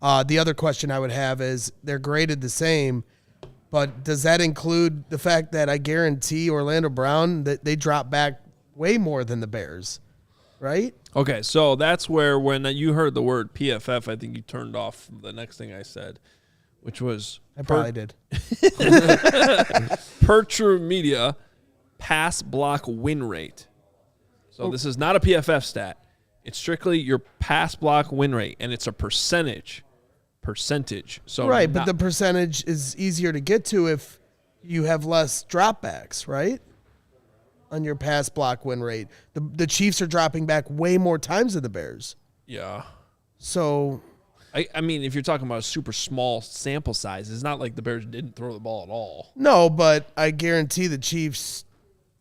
The other question I would have is they're graded the same, but does that include the fact that I guarantee Orlando Brown that they drop back way more than the Bears, right? Okay, so that's where when you heard the word PFF, I think you turned off the next thing I said, which was I probably did. Per True Media, pass block win rate. So this is not a PFF stat. It's strictly your pass block win rate, and it's a percentage. So right, but the percentage is easier to get to if you have less dropbacks, right? On your pass block win rate. The Chiefs are dropping back way more times than the Bears. Yeah. So I mean, if you're talking about a super small sample size, it's not like the Bears didn't throw the ball at all. no, but I guarantee the Chiefs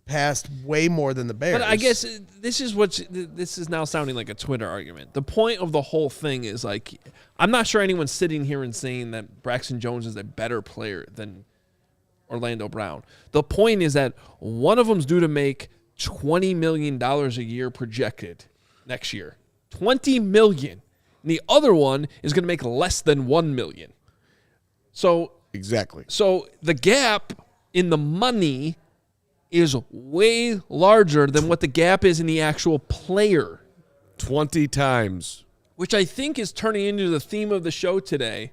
passed way more than the Bears. But I guess this is now sounding like a Twitter argument. The point of the whole thing is like, I'm not sure anyone's sitting here and saying that Braxton Jones is a better player than Orlando Brown. The point is that one of them's due to make $20 million a year projected next year. $20 million. And the other one is going to make less than $1 million. So Exactly. So the gap in the money is way larger than what the gap is in the actual player. 20 times. Which I think is turning into the theme of the show today.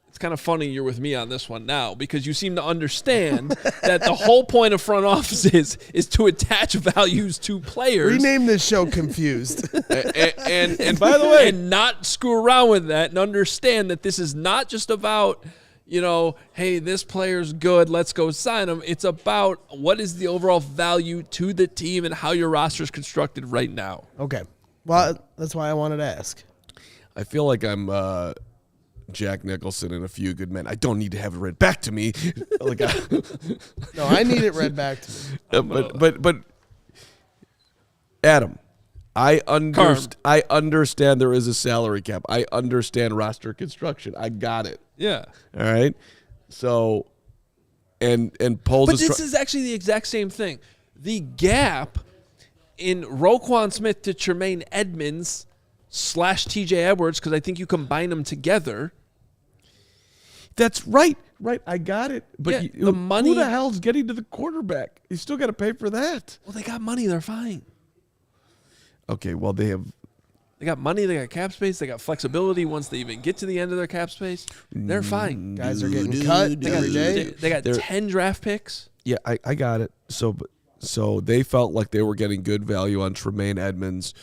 It's kind of funny you're with me on this one now because you seem to understand that the whole point of front offices is to attach values to players. Rename this show Confused. and by the way, and not screw around with that and understand that this is not just about, hey, this player's good, let's go sign him. It's about what is the overall value to the team and how your roster is constructed right now. Okay. Well, that's why I wanted to ask. I feel like I'm Jack Nicholson in A Few Good Men. I don't need to have it read back to me. No, I need it read back to me. But Adam, I understand there is a salary cap. I understand roster construction. I got it. Yeah. All right. So, and Poles. But this is actually the exact same thing. The gap in Roquan Smith to Tremaine Edmonds / TJ Edwards, because I think you combine them together. That's right. Right. I got it. But Yeah, the money. who the hell's getting to the quarterback? You still got to pay for that. Well, they got money. They're fine. Okay. Well, they have. They got money. They got cap space. They got flexibility once they even get to the end of their cap space. They're fine. Guys are getting cut every day. They got 10 draft picks. Yeah, I got it. So they felt like they were getting good value on Tremaine Edmonds,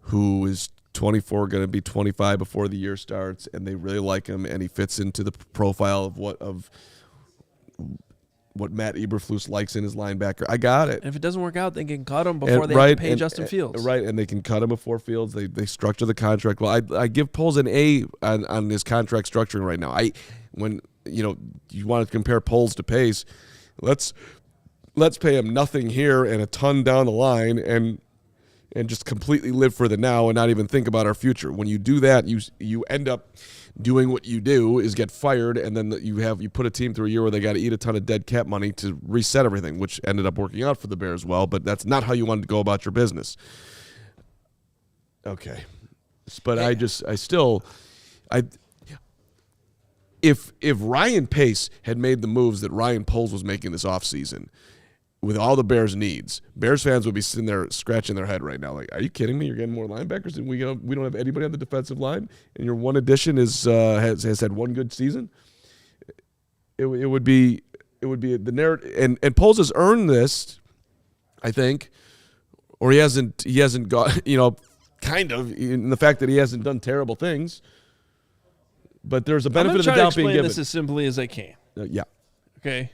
who is 24, going to be 25 before the year starts, and they really like him, and he fits into the profile of what Matt Eberflus likes in his linebacker. I got it. And if it doesn't work out, they can cut him before they have to pay Justin Fields. Right, and they can cut him before Fields. They structure the contract well. I give Poles an A on his contract structuring right now. When you want to compare Poles to Pace, let's pay him nothing here and a ton down the line and just completely live for the now and not even think about our future. When you do that, you end up doing what you do is get fired, and then you put a team through a year where they got to eat a ton of dead cap money to reset everything, which ended up working out for the Bears well, but that's not how you wanted to go about your business. Okay. But if Ryan Pace had made the moves that Ryan Poles was making this offseason, with all the Bears needs, Bears fans would be sitting there scratching their head right now. Like, are you kidding me? You're getting more linebackers, and we don't have anybody on the defensive line, and your one addition has had one good season. It would be the narrative, and Poles has earned this, I think, or he hasn't got kind of in the fact that he hasn't done terrible things. But there's a benefit of the doubt being given. I'm going to try to explain this as simply as I can. Yeah. Okay.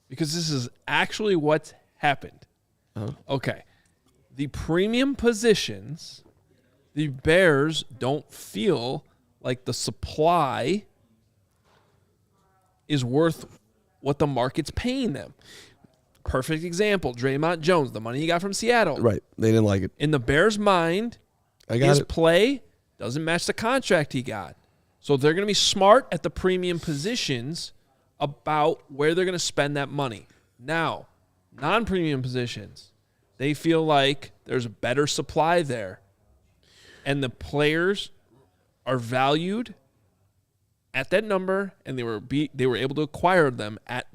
Because this is actually what's happened. Uh-huh. Okay. The premium positions, the Bears don't feel like the supply is worth what the market's paying them. Perfect example, Draymond Jones, the money he got from Seattle. Right. They didn't like it. In the Bears' mind, his play doesn't match the contract he got. So they're going to be smart at the premium positions about where they're going to spend that money. Now, non-premium positions, they feel like there's a better supply there, and the players are valued at that number, and they were able to acquire them at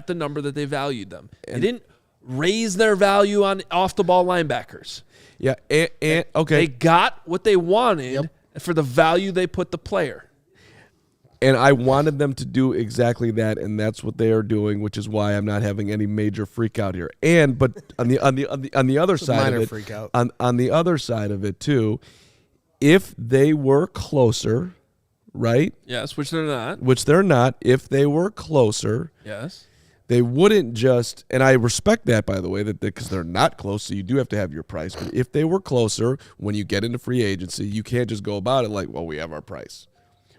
the number that they valued them. They didn't raise their value on off-the-ball linebackers. Yeah, and okay. They got what they wanted for the value they put the player. And I wanted them to do exactly that, and that's what they are doing, which is why I'm not having any major freak out here. But on the other side of it, freak out. on the other side of it too, if they were closer, right? Yes, which they're not. Which they're not. If they were closer, yes, they wouldn't just. And I respect that, by the way, that because they're not close, so you do have to have your price. But if they were closer, when you get into free agency, you can't just go about it like, well, we have our price.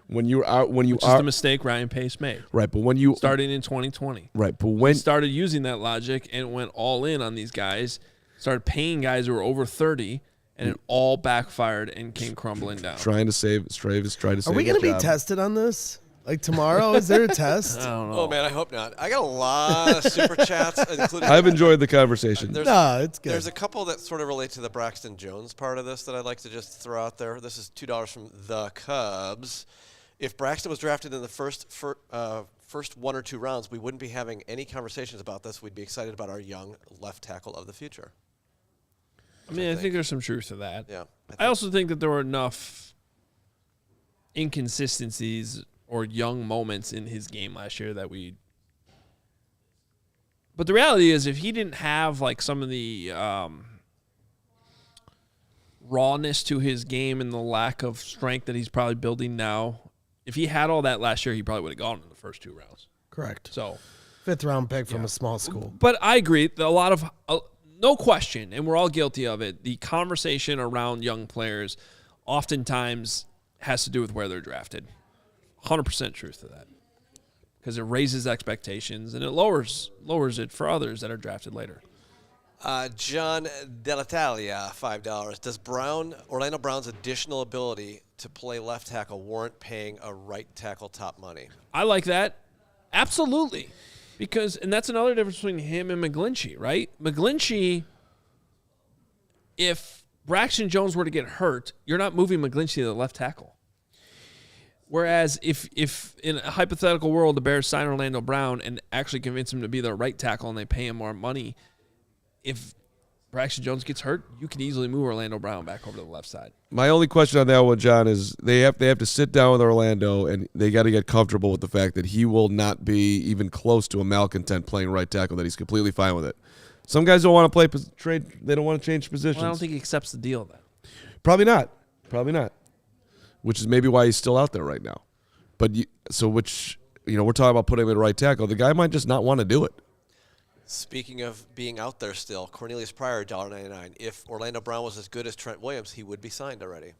Which is the mistake Ryan Pace made. Right, but when you starting in 2020. Right, but when he started using that logic and went all in on these guys, started paying guys who were over 30, and it all backfired and came crumbling down. Trying to save Stravis, trying to save. Are we going to be tested on this? Like tomorrow, is there a test? I don't know. Oh man, I hope not. I got a lot of super chats, including. I've enjoyed the conversation. It's good. There's a couple that sort of relate to the Braxton Jones part of this that I'd like to just throw out there. This is $2 from the Cubs. If Braxton was drafted in the first 1 or 2 rounds, we wouldn't be having any conversations about this. We'd be excited about our young left tackle of the future. I think there's some truth to that. Yeah. I also think that there were enough inconsistencies or young moments in his game last year that we. But the reality is, if he didn't have like some of the rawness to his game and the lack of strength that he's probably building now, if he had all that last year, he probably would have gone in the first 2 rounds. Correct. So, 5th round pick from a small school. But I agree that a lot of no question, and we're all guilty of it. The conversation around young players oftentimes has to do with where they're drafted. 100% truth to that, because it raises expectations and it lowers it for others that are drafted later. John Delatalia, $5. Does Orlando Brown's additional ability to play left tackle warrant paying a right tackle top money? I like that. Absolutely. And that's another difference between him and McGlinchey, right? McGlinchey, if Braxton Jones were to get hurt, you're not moving McGlinchey to the left tackle. Whereas if in a hypothetical world the Bears sign Orlando Brown and actually convince him to be their right tackle and they pay him more money, if Braxton Jones gets hurt, you can easily move Orlando Brown back over to the left side. My only question on that one, John, is they have to sit down with Orlando and they got to get comfortable with the fact that he will not be even close to a malcontent playing right tackle, that he's completely fine with it. Some guys don't want to trade. They don't want to change positions. Well, I don't think he accepts the deal then. Probably not. Which is maybe why he's still out there right now. But we're talking about putting him at right tackle. The guy might just not want to do it. Speaking of being out there still, Cornelius Pryor, $1.99. If Orlando Brown was as good as Trent Williams, he would be signed already.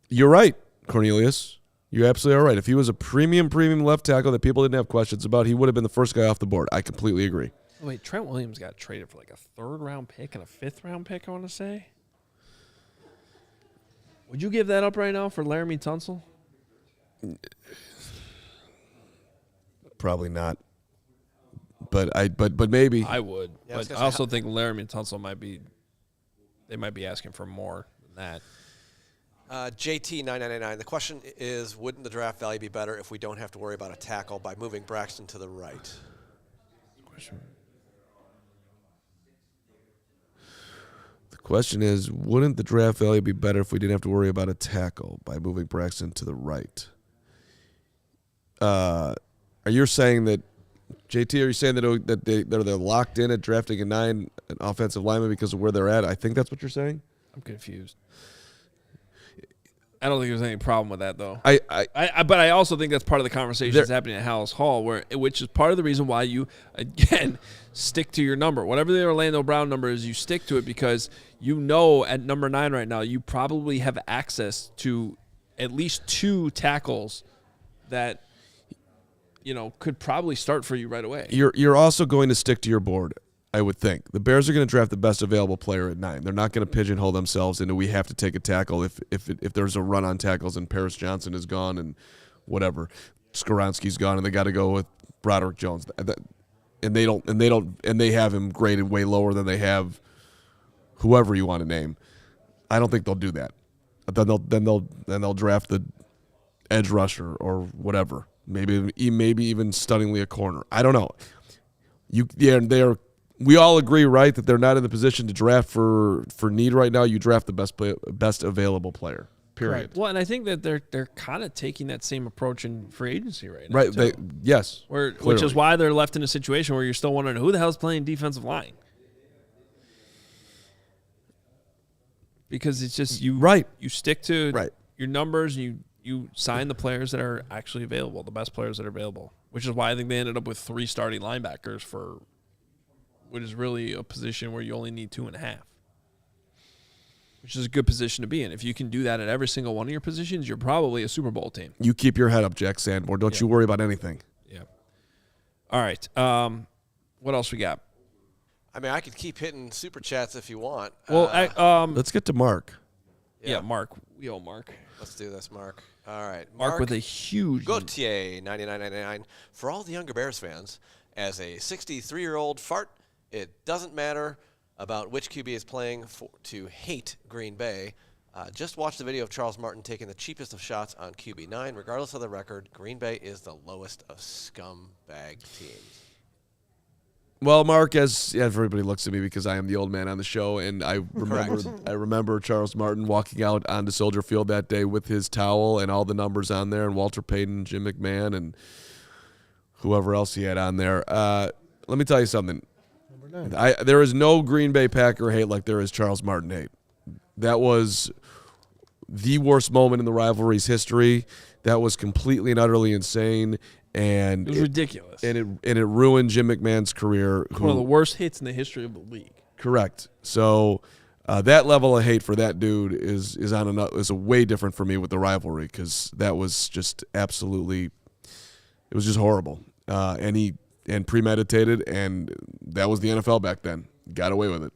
You're right, Cornelius. You're absolutely all right. If he was a premium left tackle that people didn't have questions about, he would have been the first guy off the board. I completely agree. Wait, Trent Williams got traded for like a third-round pick and a fifth-round pick, I want to say. Would you give that up right now for Laramie Tunsil? Probably not. But maybe. I would. Yeah, but I also think Laramie Tunsil might be asking for more than that. JT999. The question is, wouldn't the draft value be better if we don't have to worry about a tackle by moving Braxton to the right? The question is, wouldn't the draft value be better if we didn't have to worry about a tackle by moving Braxton to the right? Are you saying that, JT, are you saying that they're locked in at drafting an offensive lineman because of where they're at? I think that's what you're saying. I'm confused. I don't think there's any problem with that, though. But I also think that's part of the conversation that's happening at Hallis Hall, which is part of the reason why you, again, stick to your number. Whatever the Orlando Brown number is, you stick to it because at number 9 right now, you probably have access to at least 2 tackles that, could probably start for you right away. You're also going to stick to your board, I would think. The Bears are going to draft the best available player at 9. They're not going to pigeonhole themselves into we have to take a tackle if there's a run on tackles and Paris Johnson is gone and whatever. Skoronski's gone and they got to go with Broderick Jones. And they have him graded way lower than they have whoever you want to name. I don't think they'll do that. Then they'll draft the edge rusher or whatever. Maybe even stunningly a corner. I don't know. We all agree, right, that they're not in the position to draft for need right now. You draft the best available player. Period. Right. Well, and I think that they're kind of taking that same approach in free agency right now. Right. Yes. Which is why they're left in a situation where you're still wondering who the hell's playing defensive line. Because it's just you stick to your numbers and you sign the players that are actually available, the best players that are available, which is why I think they ended up with 3 starting linebackers for what is really a position where you only need 2.5, which is a good position to be in. If you can do that at every single one of your positions, you're probably a Super Bowl team. You keep your head up, Jack Sanborn. Don't you worry about anything. Yeah. All right. What else we got? I mean, I could keep hitting super chats if you want. Well, let's get to Mark. Yeah, Mark. We owe Mark. Let's do this, Mark. All right. Mark with a huge Gautier, $99.99. For all the younger Bears fans, as a 63-year-old fart, it doesn't matter about which QB is playing to hate Green Bay. Just watch the video of Charles Martin taking the cheapest of shots on QB9. Regardless of the record, Green Bay is the lowest of scumbag teams. Well, Mark, as everybody looks at me because I am the old man on the show, and I remember Charles Martin walking out onto Soldier Field that day with his towel and all the numbers on there, and Walter Payton, Jim McMahon, and whoever else he had on there. Let me tell you something. There is no Green Bay Packer hate like there is Charles Martin hate. That was the worst moment in the rivalry's history. That was completely and utterly insane. And it was ridiculous. And it ruined Jim McMahon's career. One of the worst hits in the history of the league. Correct. So that level of hate for that dude is a way different for me with the rivalry because that was just absolutely – it was just horrible. And premeditated, and that was the NFL back then. Got away with it.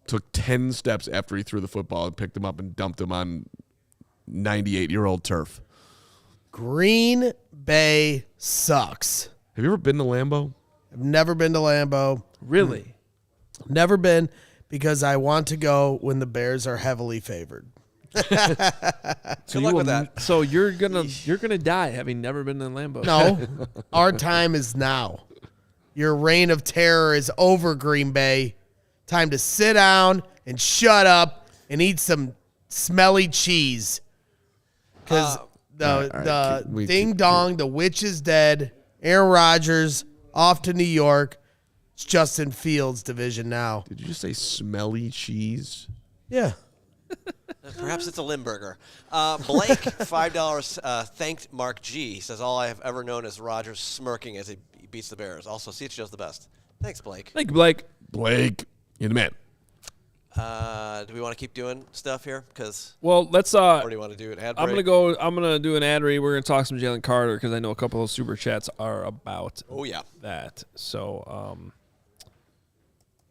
Took 10 steps after he threw the football and picked him up and dumped him on 98-year-old turf. Green Bay sucks. Have you ever been to Lambeau? I've never been to Lambeau. Really? Never been because I want to go when the Bears are heavily favored. Good luck with that. So you're gonna die having never been to Lambeau. No, our time is now. Your reign of terror is over, Green Bay. Time to sit down and shut up and eat some smelly cheese. Because the ding dong, the witch is dead. Aaron Rodgers off to New York. It's Justin Fields' division now. Did you just say smelly cheese? Yeah. Perhaps it's a Limburger. Blake, $5, thanked Mark G. He says, all I have ever known is Rodgers smirking as he beats the Bears. Also, CHGO's the best. Thanks, Blake. Thank you, Blake. Blake, you're the man. Do we want to keep doing stuff here? Well, let's. Or do you want to do an ad break? I'm gonna do an ad read. We're gonna talk some Jalen Carter because I know a couple of super chats are about. Oh yeah. That. So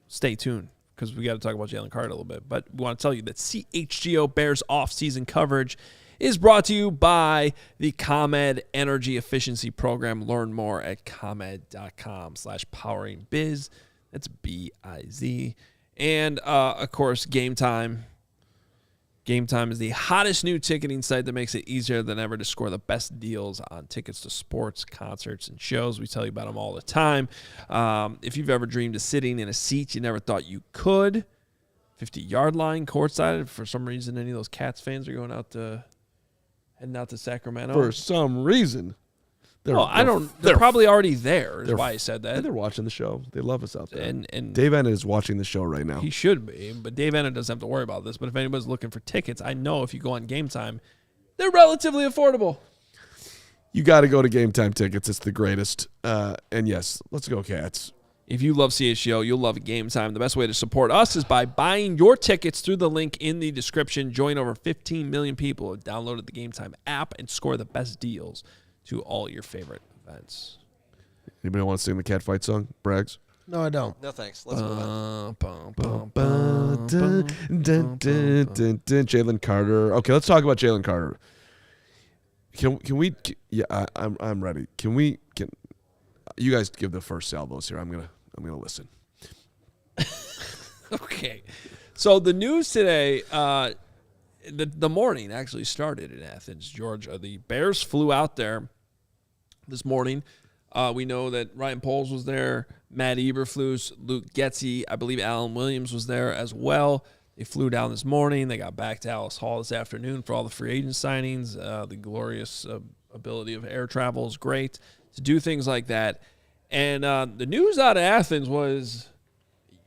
stay tuned because we got to talk about Jalen Carter a little bit. But we want to tell you that CHGO Bears off-season coverage is brought to you by the ComEd Energy Efficiency Program. Learn more at comed.com/poweringbiz. That's BIZ. And, of course, Game Time. Game Time is the hottest new ticketing site that makes it easier than ever to score the best deals on tickets to sports, concerts, and shows. We tell you about them all the time. If you've ever dreamed of sitting in a seat you never thought you could, 50-yard line, courtside, for some reason any of those Cats fans are heading out to Sacramento. For some reason. They're probably already there, is why I said that. They're watching the show. They love us out there. And Dave Enna is watching the show right now. He should be, but Dave Enna doesn't have to worry about this. But if anybody's looking for tickets, I know if you go on Game Time, they're relatively affordable. You got to go to Game Time tickets. It's the greatest. And yes, let's go Cats. If you love CHGO, you'll love Game Time. The best way to support us is by buying your tickets through the link in the description. Join over 15 million people who have downloaded the Game Time app and score the best deals to all your favorite events. Anybody want to sing the cat fight song, Braggs? No, I don't. No, thanks. Let's move on. Jalen Carter. Okay, let's talk about Jalen Carter. Can we? Yeah, I'm ready. Can you guys give the first salvos here? I'm gonna listen. Okay, so the news today. The morning actually started in Athens, Georgia. The Bears flew out there this morning. We know that Ryan Poles was there. Matt Eberflus, Luke Getsy, I believe Alan Williams was there as well. They flew down this morning. They got back to Alice Hall this afternoon for all the free agent signings. The glorious ability of air travel is great to do things like that. And the news out of Athens was,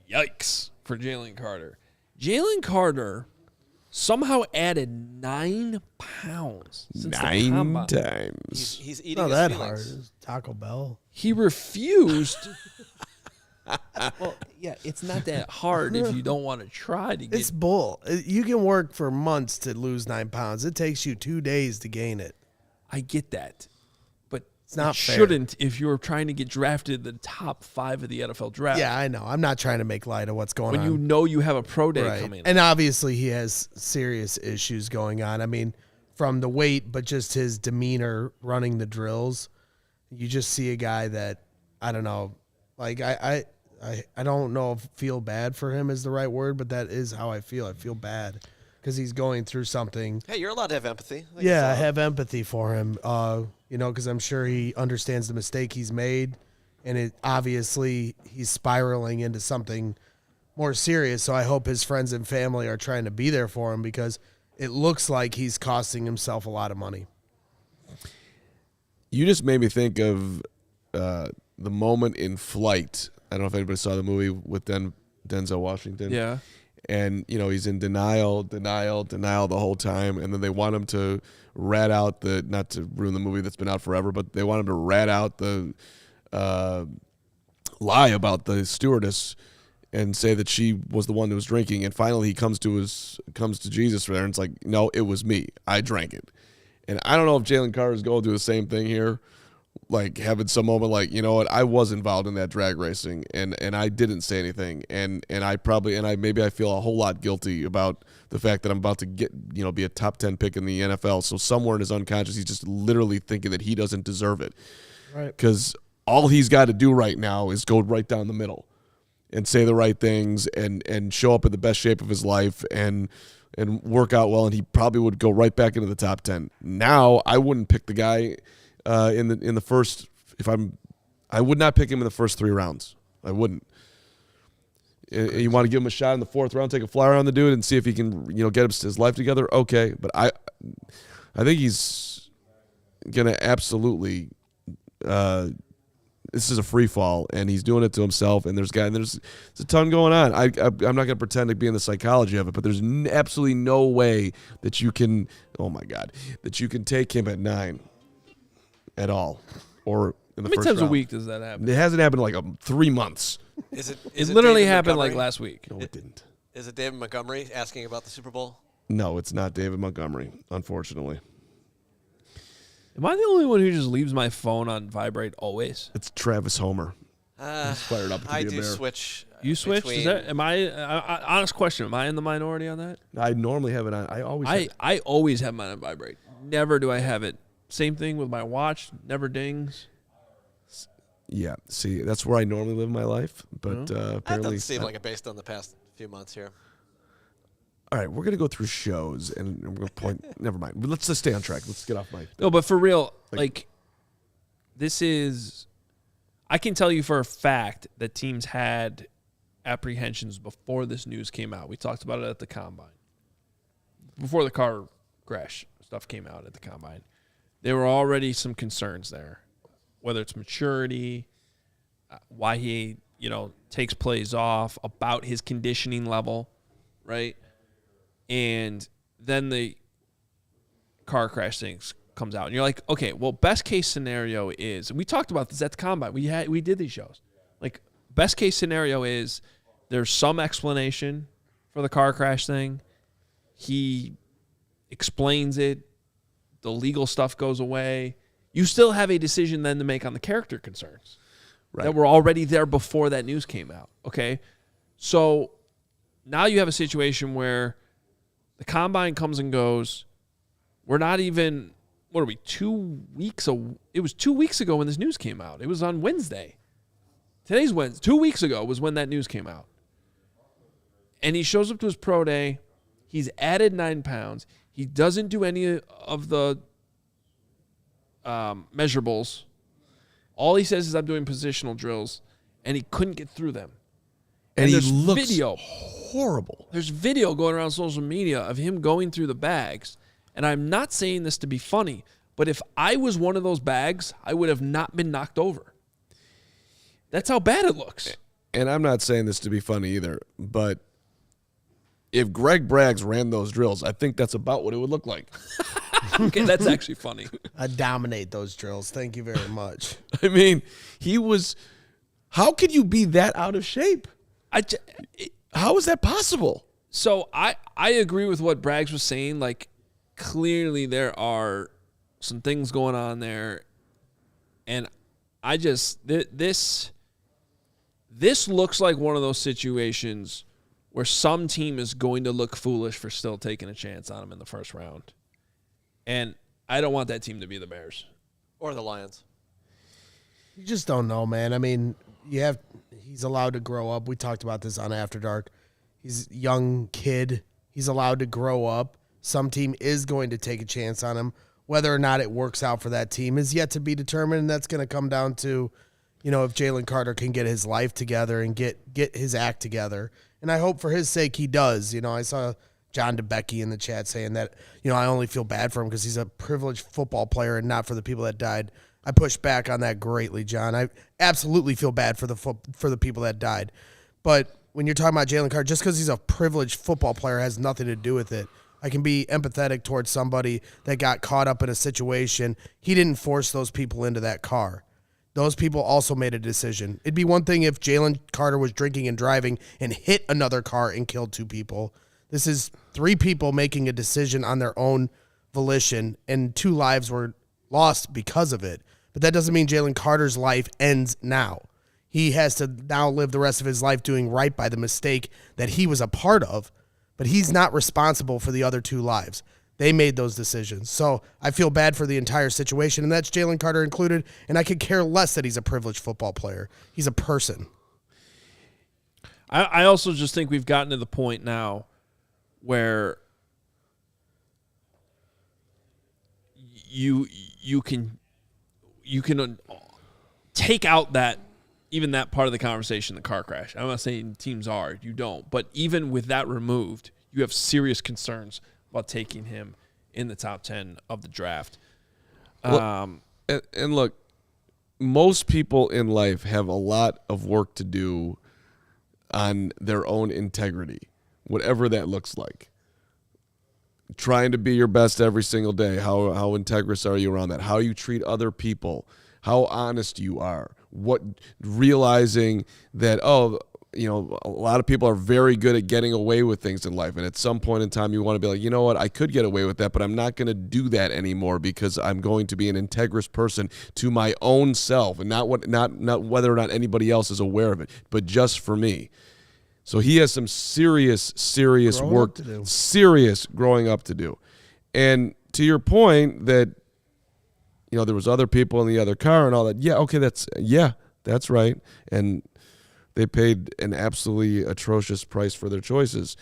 yikes, for Jalen Carter. Jalen Carter somehow added 9 pounds since 9 times. He's eating Not his that feelings. hard. It's Taco Bell. He refused. Well, yeah, it's not that hard if you don't want to try to get. It's bull. You can work for months to lose 9 pounds. It takes you 2 days to gain it. I get that, but It's not it fair. shouldn't if you're trying to get drafted in the top 5 of the NFL draft. Yeah, I know. I'm not trying to make light of what's going when on. you know you have a pro day Right. coming. And obviously he has serious issues going on. I mean, from the weight, but just his demeanor running the drills. You just see a guy that, I don't know, like I don't know if feel bad for him is the right word, but that is how I feel. I feel bad because he's going through something. Hey, you're allowed to have empathy. Yeah, I have empathy for him, because I'm sure he understands the mistake he's made, and it obviously he's spiraling into something more serious. So I hope his friends and family are trying to be there for him because it looks like he's costing himself a lot of money. You just made me think of the moment in Flight. I don't know if anybody saw the movie with Denzel Washington. Yeah. And, he's in denial the whole time. And then they want him to rat out not to ruin the movie that's been out forever, but they want him to rat out the lie about the stewardess and say that she was the one who was drinking. And finally he comes to Jesus there and it's like, no, it was me. I drank it. And I don't know if Jalen Carter is going to do the same thing here, like having some moment like, you know what, I was involved in that drag racing and I didn't say anything. And I feel a whole lot guilty about the fact that I'm about to be a top 10 pick in the NFL. So somewhere in his unconscious, he's just literally thinking that he doesn't deserve it. Right. Because all he's got to do right now is go right down the middle and say the right things and show up in the best shape of his life and work out well, and he probably would go right back into the top 10. Now, I wouldn't pick the guy in the first. I would not pick him in the first 3 rounds. I wouldn't. You want to give him a shot in the 4th round, take a flyer on the dude, and see if he can, get his life together. Okay, but I think he's gonna absolutely this is a free fall, and he's doing it to himself. And there's a ton going on. I'm not going to pretend to be in the psychology of it, but there's absolutely no way that you can. Oh my God, that you can take him at 9 at all, or in the How many first times round. a week does that happen? It hasn't happened in like 3 months. It literally David happened Montgomery? like last week. No, it didn't. Is it David Montgomery asking about the Super Bowl? No, it's not David Montgomery, unfortunately. Am I the only one who just leaves my phone on vibrate always? It's Travis Homer. He's fired up to I be a do Bear. switch. You switched? between- Is that? Am I? Honest question. Am I in the minority on that? I normally have it on. I always have mine on vibrate. Never do I have it. Same thing with my watch. Never dings. Yeah, see, that's where I normally live my life, but That apparently. doesn't seem like it based on the past few months here. All right, we're gonna go through shows, and we're gonna point. Never mind. But let's just stay on track. Let's get off my. No, but for real, like this is. I can tell you for a fact that teams had apprehensions before this news came out. We talked about it at the combine. Before the car crash stuff came out at the combine, there were already some concerns there, whether it's maturity, why he, takes plays off, about his conditioning level, right? And then the car crash things comes out, and you're like, okay, well, best case scenario is, and we talked about this at the combine. We did these shows. Like, best case scenario is there's some explanation for the car crash thing. He explains it. The legal stuff goes away. You still have a decision then to make on the character concerns that were already there before that news came out. Okay, so now you have a situation where the combine comes and goes. We're not even. What are we, 2 weeks? It was 2 weeks ago when this news came out. It was on Wednesday. Today's Wednesday. 2 weeks ago was when that news came out. And he shows up to his pro day. He's added 9 pounds. He doesn't do any of the measurables. All he says is, I'm doing positional drills. And he couldn't get through them. And he there's looks video. horrible. There's video going around social media of him going through the bags. And I'm not saying this to be funny, but if I was one of those bags, I would have not been knocked over. That's how bad it looks. And I'm not saying this to be funny either, but if Greg Braggs ran those drills, I think that's about what it would look like. Okay, that's actually funny. I dominate those drills. Thank you very much. I mean, he was. How could you be that out of shape? How is that possible? So I agree with what Braggs was saying. Like, clearly there are some things going on there, and I just this looks like one of those situations where some team is going to look foolish for still taking a chance on him in the first round, and I don't want that team to be the Bears Or the Lions. You just don't know, man. I mean, he's allowed to grow up. We talked about this on After Dark. He's a young kid. He's allowed to grow up. Some team is going to take a chance on him. Whether or not it works out for that team is yet to be determined, and that's going to come down to, if Jalen Carter can get his life together and get his act together. And I hope for his sake he does. I saw John DeBecky in the chat saying that, I only feel bad for him because he's a privileged football player and not for the people that died. I push back on that greatly, John. I absolutely feel bad for the people that died. But when you're talking about Jalen Carter, just because he's a privileged football player has nothing to do with it. I can be empathetic towards somebody that got caught up in a situation. He didn't force those people into that car. Those people also made a decision. It'd be one thing if Jalen Carter was drinking and driving and hit another car and killed 2 people. This is 3 people making a decision on their own volition, and 2 lives were lost because of it. But that doesn't mean Jalen Carter's life ends now. He has to now live the rest of his life doing right by the mistake that he was a part of. But he's not responsible for the other 2 lives. They made those decisions. So I feel bad for the entire situation, and that's Jalen Carter included, and I could care less that he's a privileged football player. He's a person. I also just think we've gotten to the point now where you can take out that even that part of the conversation, the car crash. I'm not saying teams are. You don't. But even with that removed, you have serious concerns about taking him in the top 10 of the draft. Well, and look, most people in life have a lot of work to do on their own integrity, whatever that looks like. Trying to be your best every single day. How integrous are you around that? How you treat other people. How honest you are. Realizing that, a lot of people are very good at getting away with things in life. And at some point in time, you want to be like, you know what, I could get away with that, but I'm not going to do that anymore because I'm going to be an integrous person to my own self and not whether or not anybody else is aware of it, but just for me. So he has some serious work to do. Serious growing up to do. And to your point that, there was other people in the other car and all that. Yeah, okay, that's right. And they paid an absolutely atrocious price for their choices.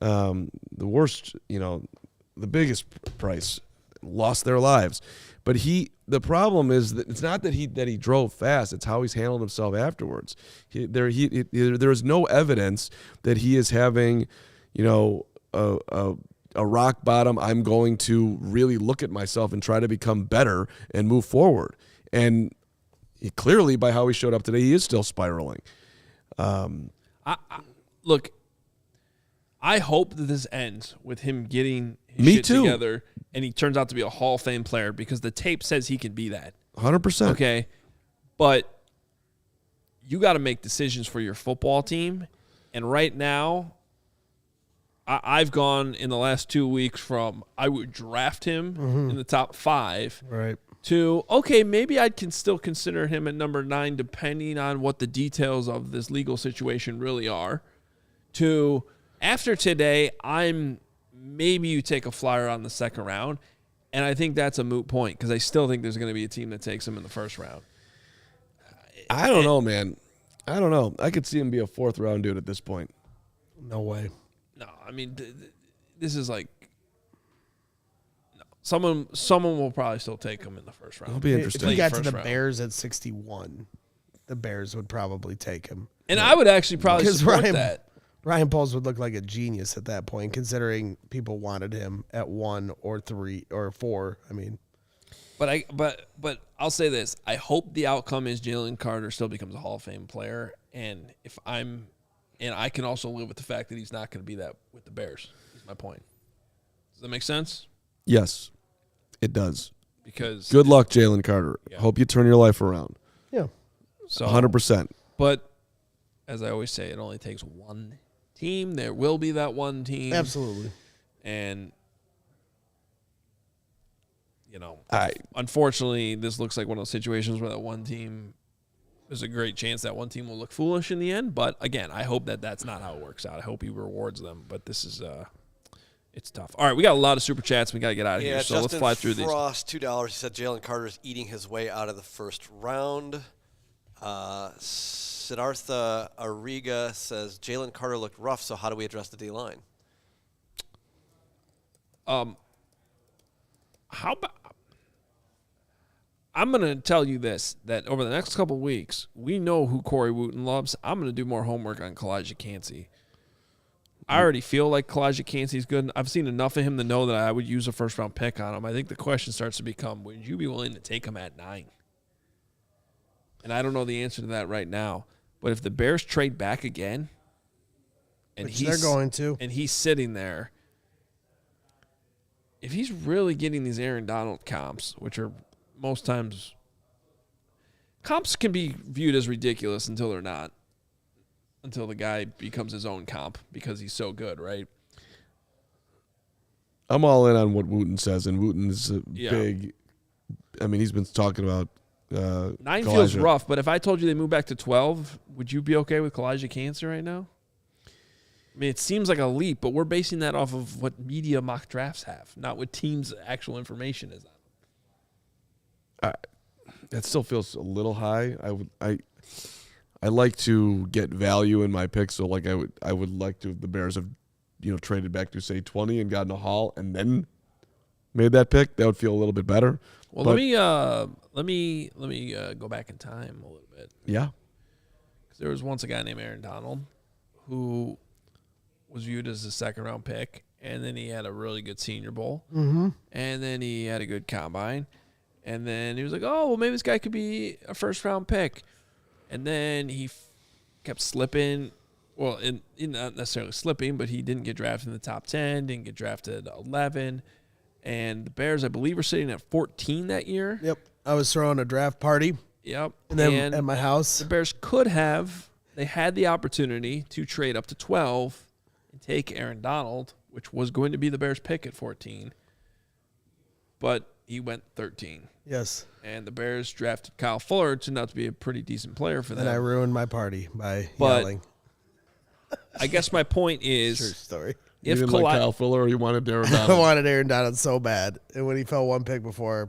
The worst, the biggest price, lost their lives. But the problem is that it's not that he drove fast; it's how he's handled himself afterwards. There is no evidence that he is having, a rock bottom. I'm going to really look at myself and try to become better and move forward. And clearly, by how he showed up today, he is still spiraling. Look, I hope that this ends with him getting his shit together and he turns out to be a Hall of Fame player because the tape says he can be that. 100%. Okay. But you got to make decisions for your football team. And right now, I've gone in the last 2 weeks from I would draft him in the top 5 to, okay, maybe I can still consider him at number 9 depending on what the details of this legal situation really are, to after today, maybe you take a flyer on the second round, and I think that's a moot point because I still think there's going to be a team that takes him in the first round. I don't know, man. I don't know. I could see him be a 4th round dude at this point. No way. No, I mean, this is like someone will probably still take him in the first round. It'll be interesting. If he got to the Bears at 61, the Bears would probably take him. And I would actually probably support that. Ryan Poles would look like a genius at that point, considering people wanted him at 1 or 3 or 4. I mean, but I'll say this: I hope the outcome is Jalen Carter still becomes a Hall of Fame player, and I can also live with the fact that he's not going to be that with the Bears. Is my point. Does that make sense? Yes, it does. Because good luck, Jalen Carter. Yeah. Hope you turn your life around. Yeah, so 100%. But as I always say, it only takes one team. There will be that one team. Absolutely. And unfortunately, this looks like one of those situations where that one team. There's a great chance that one team will look foolish in the end. But, again, I hope that that's not how it works out. I hope he rewards them. But this is it's tough. All right, we got a lot of super chats. We got to get out of here. So Justin let's fly through these. Frost, $2. He said Jalen Carter's eating his way out of the first round. Siddhartha Ariga says Jalen Carter looked rough, so how do we address the D-line? How about I'm going to tell you this, that over the next couple of weeks, we know who Corey Wooten loves. I'm going to do more homework on Kalijah Kancey. I already feel like Kalijah Kancey's good. I've seen enough of him to know that I would use a first-round pick on him. I think the question starts to become, would you be willing to take him at 9? And I don't know the answer to that right now. But if the Bears trade back again, and they're going to, and he's sitting there, if he's really getting these Aaron Donald comps, which are most times comps can be viewed as ridiculous until they're not, until the guy becomes his own comp because he's so good, right? I'm all in on what Wooten says, and Wooten's big. I mean, he's been talking about 9 feels rough, but if I told you they moved back to 12, would you be okay with Kalijah Kancey right now? I mean, it seems like a leap, but we're basing that off of what media mock drafts have, not what teams' actual information is on. That still feels a little high. I like to get value in my picks, so like I would like to the Bears have traded back to say 20 and gotten a haul and then made that pick. That would feel a little bit better. Well, let me go back in time a little bit. Yeah, because there was once a guy named Aaron Donald who was viewed as a second-round pick, and then he had a really good Senior Bowl, and then he had a good combine. And then he was like, oh, well, maybe this guy could be a first-round pick. And then he kept slipping. Well, not necessarily slipping, but he didn't get drafted in the top 10, didn't get drafted 11. And the Bears, I believe, were sitting at 14 that year. Yep. I was throwing a draft party. Yep. And then at my house. The Bears could have. They had the opportunity to trade up to 12 and take Aaron Donald, which was going to be the Bears' pick at 14. But he went 13. Yes. And the Bears drafted Kyle Fuller, turned out to be a pretty decent player for them. And I ruined my party by yelling. I guess my point is, True story. You didn't like Kyle Fuller, or you wanted Aaron Donald? I wanted Aaron Donald so bad. And when he fell one pick before,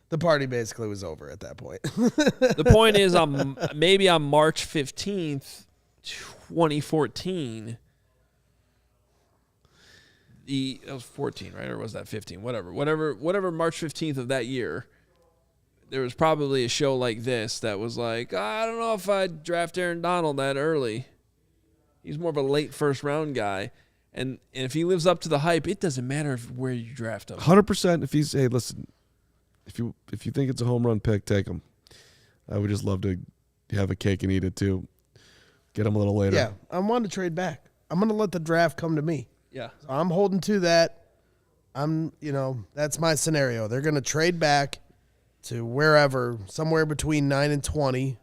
the party basically was over at that point. The point is, maybe on March 15th, 2014, that was 14, right? Or was that 15? Whatever March 15th of that year, there was probably a show like this that was like, I don't know if I'd draft Aaron Donald that early. He's more of a late first-round guy. And if he lives up to the hype, it doesn't matter where you draft him. 100%. If he's, hey, listen, if you think it's a home run pick, take him. I would just love to have a cake and eat it too. Get him a little later. Yeah, I want to trade back. I'm going to let the draft come to me. Yeah. So I'm holding to that. That's my scenario. They're going to trade back to wherever, somewhere between 9 and 20.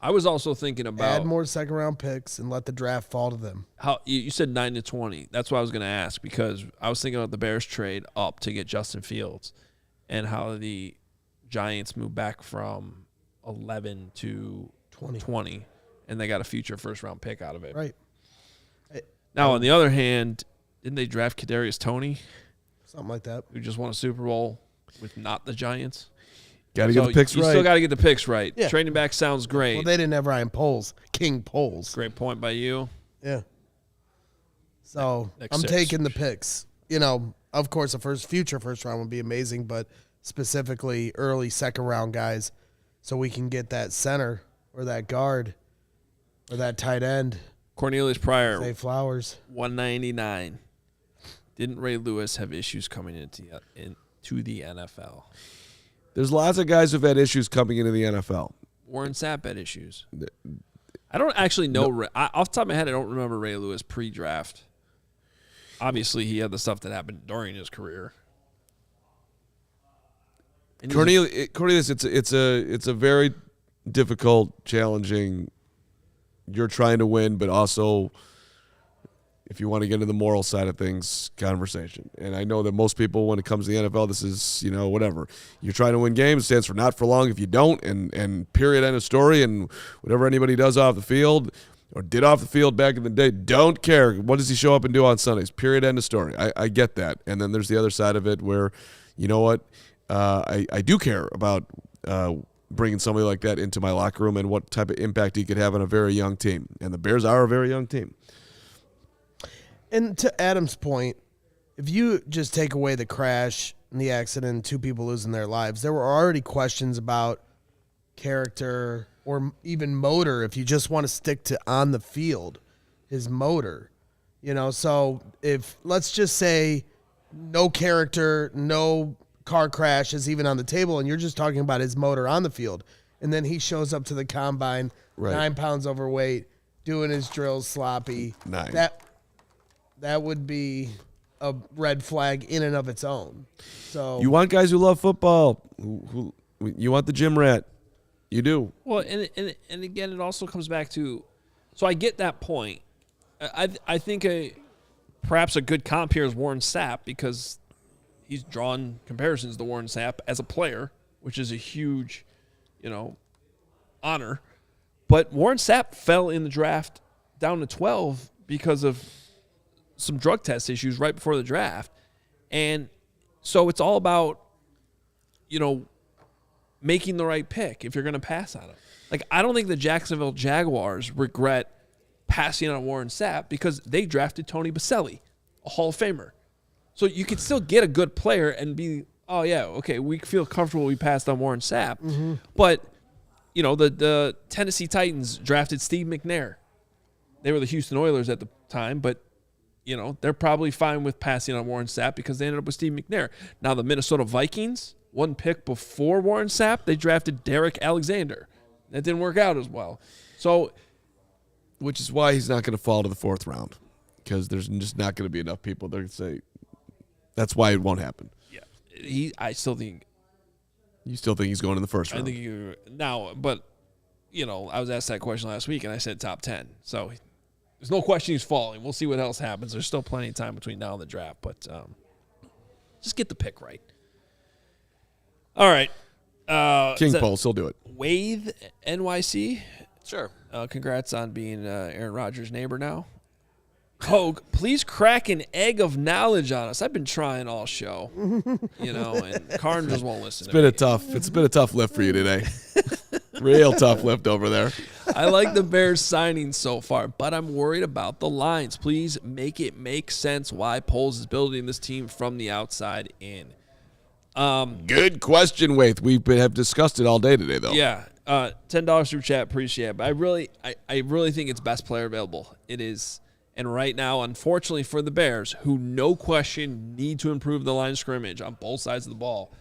I was also thinking about add more second-round picks and let the draft fall to them. How you said 9 to 20. That's what I was going to ask, because I was thinking about the Bears trade up to get Justin Fields and how the Giants moved back from 11 to 20 and they got a future first-round pick out of it. Right. Now, on the other hand, didn't they draft Kadarius Toney? Something like that. Who just won a Super Bowl with not the Giants? Got to get the picks right. You still got to get the picks right. Yeah. Trading back sounds great. Well, they didn't have Ryan Poles. King Poles. Great point by you. Yeah. So Next I'm six. taking the picks. Of course, a future first round would be amazing, but specifically early second round guys, so we can get that center or that guard or that tight end. Cornelius Pryor, Zay Flowers, 199. Didn't Ray Lewis have issues coming into the NFL? There's lots of guys who've had issues coming into the NFL. Warren Sapp had issues. I don't actually know. Off the top of my head, I don't remember Ray Lewis pre-draft. Obviously, he had the stuff that happened during his career. Cornelius, it's a very difficult, challenging. You're trying to win, but also, if you want to get into the moral side of things, conversation. And I know that most people, when it comes to the NFL, this is, whatever. You're trying to win games. It stands for not for long if you don't, and period, end of story. And whatever anybody does off the field or did off the field back in the day, don't care. What does he show up and do on Sundays? Period, end of story. I get that. And then there's the other side of it where, you know what, I do care about bringing somebody like that into my locker room and what type of impact he could have on a very young team. And the Bears are a very young team. And to Adam's point, if you just take away the crash and the accident and two people losing their lives, there were already questions about character or even motor if you just want to stick to on the field, his motor. So if, let's just say, no character, no car crash is even on the table, and you're just talking about his motor on the field, and then he shows up to the combine, right, 9 pounds overweight, doing his drills sloppy. 9. That would be a red flag in and of its own. So you want guys who love football. Who you want the gym rat. You do. Well, and again, it also comes back to, so I get that point. I think perhaps a good comp here is Warren Sapp, because he's drawn comparisons to Warren Sapp as a player, which is a huge, honor. But Warren Sapp fell in the draft down to 12 because of some drug test issues right before the draft. And so it's all about, making the right pick if you're going to pass on him. Like, I don't think the Jacksonville Jaguars regret passing on Warren Sapp because they drafted Tony Baselli, a Hall of Famer. So you could still get a good player and be, oh, yeah, okay, we feel comfortable we passed on Warren Sapp. Mm-hmm. But, the Tennessee Titans drafted Steve McNair. They were the Houston Oilers at the time, but, they're probably fine with passing on Warren Sapp because they ended up with Steve McNair. Now the Minnesota Vikings one pick before Warren Sapp, they drafted Derek Alexander. That didn't work out as well. So, which is why he's not going to fall to the 4th round, because there's just not going to be enough people that can say that's why it won't happen. Yeah, I still think. You still think he's going in the 1st round? I think but I was asked that question last week, and I said top 10. So there's no question he's falling. We'll see what else happens. There's still plenty of time between now and the draft, but just get the pick right. All right. King Pulse, he'll do it. Wade NYC. Sure. Congrats on being Aaron Rodgers' neighbor now. Hoge, please crack an egg of knowledge on us. I've been trying all show, and Carman just won't listen. It's been a tough lift for you today. Real tough lift over there. I like the Bears signing so far, but I'm worried about the lines. Please make it make sense why Poles is building this team from the outside in. Good question, Waith. We have discussed it all day today, though. Yeah, $10 through chat, appreciate it. But I really think it's best player available. It is. And right now, unfortunately for the Bears, who no question need to improve the line of scrimmage on both sides of the ball,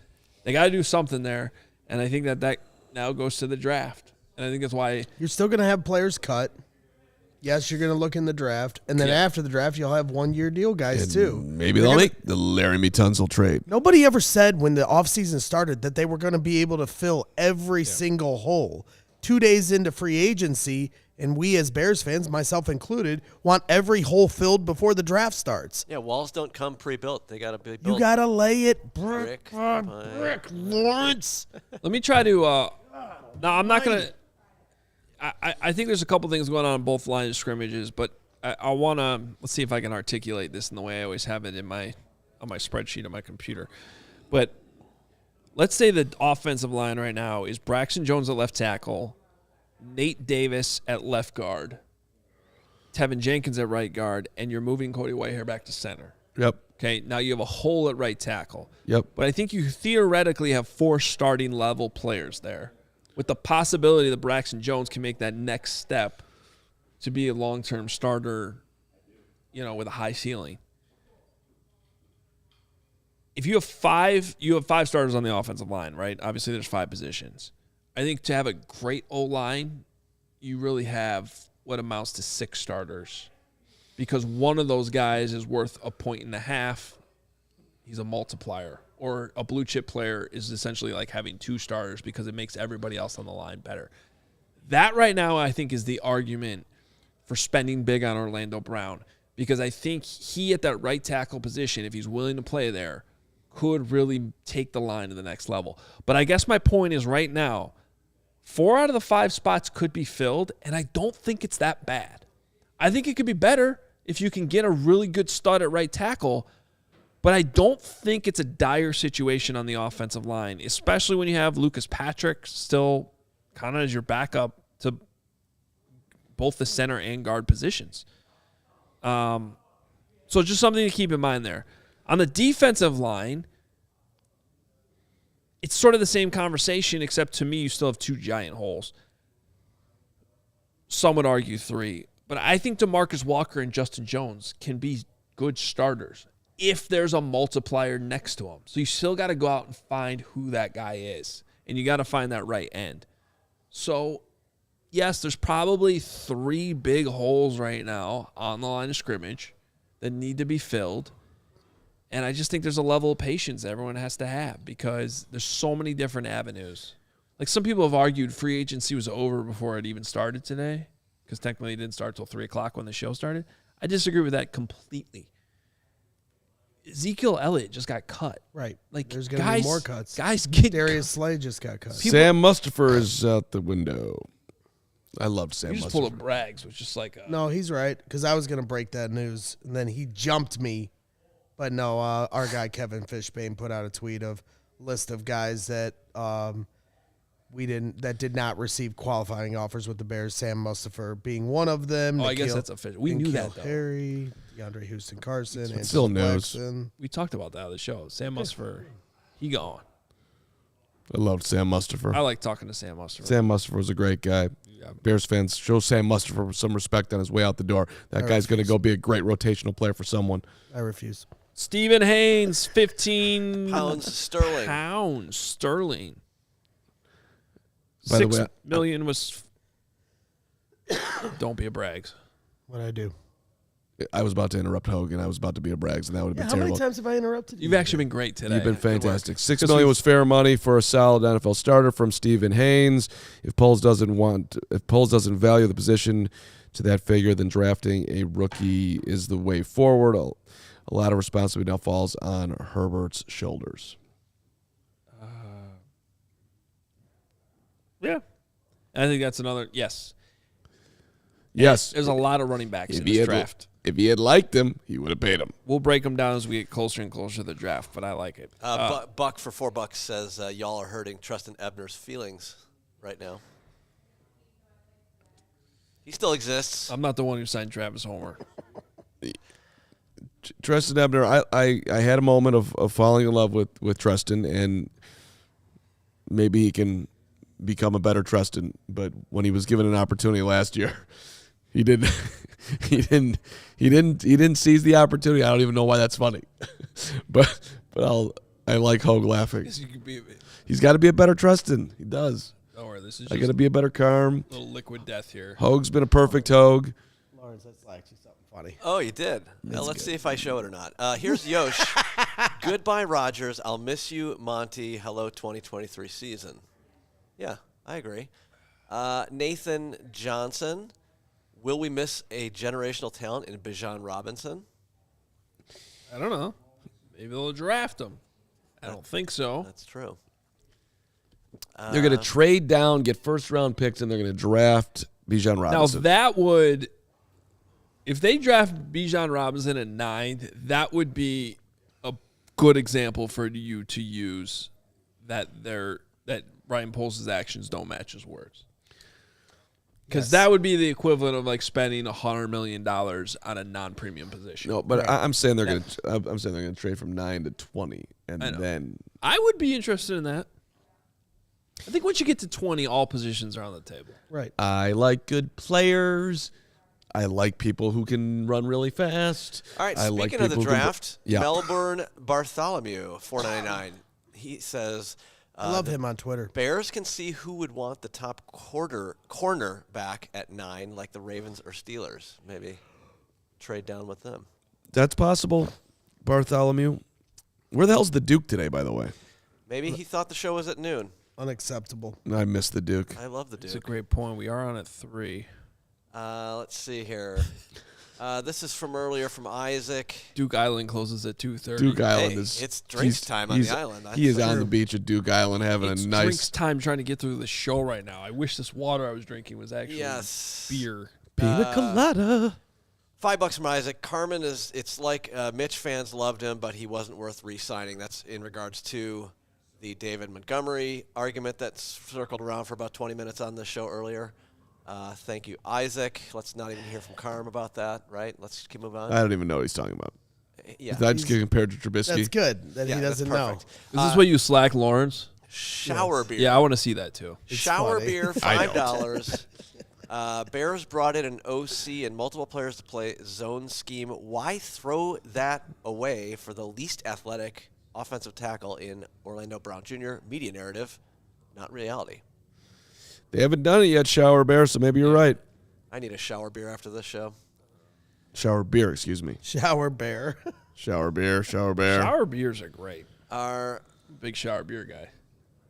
they got to do something there. And I think that now goes to the draft. And I think that's why you're still going to have players cut. Yes, you're going to look in the draft. And then after the draft, you'll have 1-year deal guys, too. Maybe they'll make the Laramie Tunsil trade. Nobody ever said when the offseason started that they were going to be able to fill every single hole. 2 days into free agency, and we as Bears fans, myself included, want every hole filled before the draft starts. Yeah, walls don't come pre-built. They got to be built. You got to lay it brick, brick, Lawrence. Let me try to no, I'm not going to – I think there's a couple things going on in both lines of scrimmages, but I want to – let's see if I can articulate this in the way I always have it on my spreadsheet on my computer. But let's say the offensive line right now is Braxton Jones at left tackle, Nate Davis at left guard, Tevin Jenkins at right guard, and you're moving Cody Whitehair back to center. Yep. Okay, now you have a hole at right tackle. Yep. But I think you theoretically have 4 starting level players there, with the possibility that Braxton Jones can make that next step to be a long-term starter, with a high ceiling. If you have 5 starters on the offensive line, right? Obviously, there's 5 positions. I think to have a great O-line, you really have what amounts to 6 starters, because one of those guys is worth 1.5 points. He's a multiplier. Or a blue chip player is essentially like having 2 starters because it makes everybody else on the line better. That right now, I think, is the argument for spending big on Orlando Brown, because I think he at that right tackle position, if he's willing to play there, could really take the line to the next level. But I guess my point is right now, 4 out of the 5 spots could be filled, and I don't think it's that bad. I think it could be better if you can get a really good stud at right tackle, but I don't think it's a dire situation on the offensive line, especially when you have Lucas Patrick still kind of as your backup to both the center and guard positions. So just something to keep in mind there. On the defensive line, it's sort of the same conversation, except to me, you still have 2 giant holes. Some would argue 3. But I think DeMarcus Walker and Justin Jones can be good starters if there's a multiplier next to them. So you still got to go out and find who that guy is. And you got to find that right end. So, yes, there's probably 3 big holes right now on the line of scrimmage that need to be filled. And I just think there's a level of patience everyone has to have, because there's so many different avenues. Like, some people have argued free agency was over before it even started today, because technically it didn't start till 3 o'clock when the show started. I disagree with that completely. Ezekiel Elliott just got cut. Right. Like, there's going to be more cuts. Guys get Darius Slay just got cut. Sam Mustipher is out the window. I loved Sam Mustipher. You just pulled up Braggs, which is just like No, he's right, because I was going to break that news, and then he jumped me. But no, our guy Kevin Fishbane put out a tweet of list of guys that did not receive qualifying offers with the Bears. Sam Mustipher being one of them. I guess that's official. We knew that, though. Harry, DeAndre Houston Carson, and still knows. We talked about that on the show. Sam Mustipher, he gone. I loved Sam Mustipher. I like talking to Sam Mustipher. Sam Mustipher was a great guy. Yeah. Bears fans, show Sam Mustipher some respect on his way out the door. That guy's going to go be a great rotational player for someone. I refuse. Stephen Haynes, 15 Pounds sterling. Pounds sterling. By the 6 way, million was. Don't be a Braggs. What'd I do? I was about to interrupt Hoge, and I was about to be a Braggs, and that would have been How terrible. many times have I interrupted you? You've actually been great today. You've been Good work. fantastic. $6 million was fair money for a solid NFL starter from Stephen Haynes. If Poles doesn't value the position to that figure, then drafting a rookie is the way forward. A lot of responsibility now falls on Herbert's shoulders. Yeah. I think that's another. Yes. Yes. There's a lot of running backs in this draft. If he had liked him, he would have paid him. We'll break them down as we get closer and closer to the draft, but I like it. Buck for $4 says y'all are hurting Tristan Ebner's feelings right now. He still exists. I'm not the one who signed Travis Homer. Tristan Ebner, I had a moment of falling in love with Tristan, and maybe he can become a better Tristan. But when he was given an opportunity last year, he didn't seize the opportunity. I don't even know why that's funny, but I like Hoge laughing. He's got to be a better Tristan. He does. Don't worry, this is I just got to be a better Carm. a little liquid death here. Hoge's been a perfect Hoge. Lawrence, that's actually something funny. Oh, you did. Now let's see if I show it or not. Here's Yosh. Goodbye, Rodgers. I'll miss you, Monty. Hello, 2023 season. Yeah, I agree. Nathan Johnson. Will we miss a generational talent in Bijan Robinson? I don't know. Maybe they'll draft him. I don't think so. That's true. They're going to trade down, get first-round picks, and they're going to draft Bijan Robinson. Now, if they draft Bijan Robinson at 9, that would be a good example for you to use that Ryan Poles' actions don't match his words. Because that would be the equivalent of like spending $100 million on a non-premium position. No, but I'm saying they're going to. I'm saying they're going to trade from 9 to 20, and then I would be interested in that. I think once you get to 20, all positions are on the table. Right. I like good players. I like people who can run really fast. All right, I like speaking of the people who can- draft, Yeah. Melbourne Bartholomew, $4.99. He says, I love him on Twitter. Bears can see who would want the top corner back at 9, like the Ravens or Steelers. Maybe trade down with them. That's possible. Bartholomew. Where the hell's the Duke today, by the way? Maybe he thought the show was at noon. Unacceptable. I missed the Duke. I love the That's a Duke. great point. We are on at 3. Let's see here. This is from earlier from Isaac. Duke Island closes at 2:30. Duke Island Hey, is. it's drinks time on the island. He is That's on true. the beach at Duke Island having It's a drinks nice time trying to get through the show right now. I wish this water I was drinking was actually Yes. beer. pina colada. $5 from Isaac. Carman is. It's like Mitch fans loved him, but he wasn't worth re-signing. That's in regards to the David Montgomery argument that circled around for about 20 minutes on the show earlier. Thank you, Isaac. Let's not even hear from Carm about that, right? Let's keep moving on. I don't even know what he's talking about. Yeah. Did I just get compared to Trubisky? That's good that Yeah, he that's doesn't know. perfect. Is this what you slack, Lawrence? Shower beer. Yeah, I want to see that too. Shower funny. beer, I don't. $5. Bears brought in an OC and multiple players to play zone scheme. Why throw that away for the least athletic offensive tackle in Orlando Brown Jr.? Media narrative, not reality. They haven't done it yet, Shower Bear, so maybe you're right. I need a shower beer after this show. Shower Beer, excuse me. Shower bear. Shower Beer, Shower Bear. Shower beers are great. Our Big shower beer guy.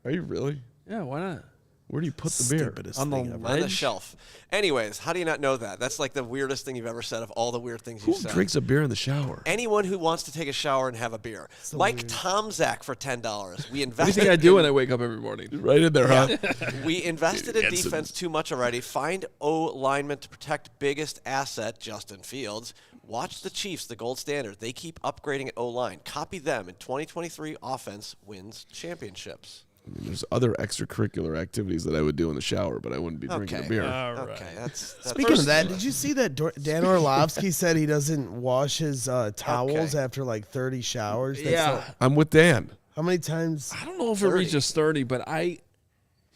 Are you really? Yeah, why not? Where do you put the beer? Stupidest On the thing ever. on the Ledge? shelf. Anyways, how do you not know that? That's like the weirdest thing you've ever said of all the weird things Who you've said. drinks a beer in the shower? Anyone who wants to take a shower and have a beer. So Mike weird. Tomzak for $10. We What do you invested think I do when I wake up every morning? Right in there, huh? We invested in Get some- defense too much already. Find O lineman to protect biggest asset, Justin Fields. Watch the Chiefs, the gold standard. They keep upgrading at O-line. Copy them. In 2023, offense wins championships. I mean, there's other extracurricular activities that I would do in the shower, but I wouldn't be drinking Okay. a beer. All right. Okay, that's Speaking of that, did you see that Dan Orlovsky said he doesn't wash his towels Okay. after like 30 showers? That's Yeah. not- I'm with Dan. how many times? I don't know if it reaches 30, but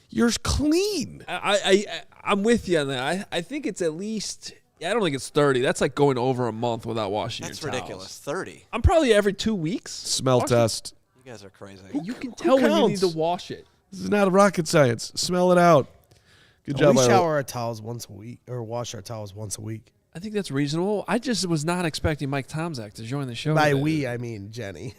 You're clean. I'm with you on that. I think it's at least Yeah, I don't think it's 30. That's like going over a month without washing That's your towels. ridiculous. 30. I'm probably every 2 weeks. Smell test. You guys are crazy. You can tell when you need to wash it. This is not rocket science. Smell it out. Good job. We shower our towels once a week, or wash our towels once a week. I think that's reasonable. I just was not expecting Mike Tomczak to join the show. By today. we, I mean Jenny.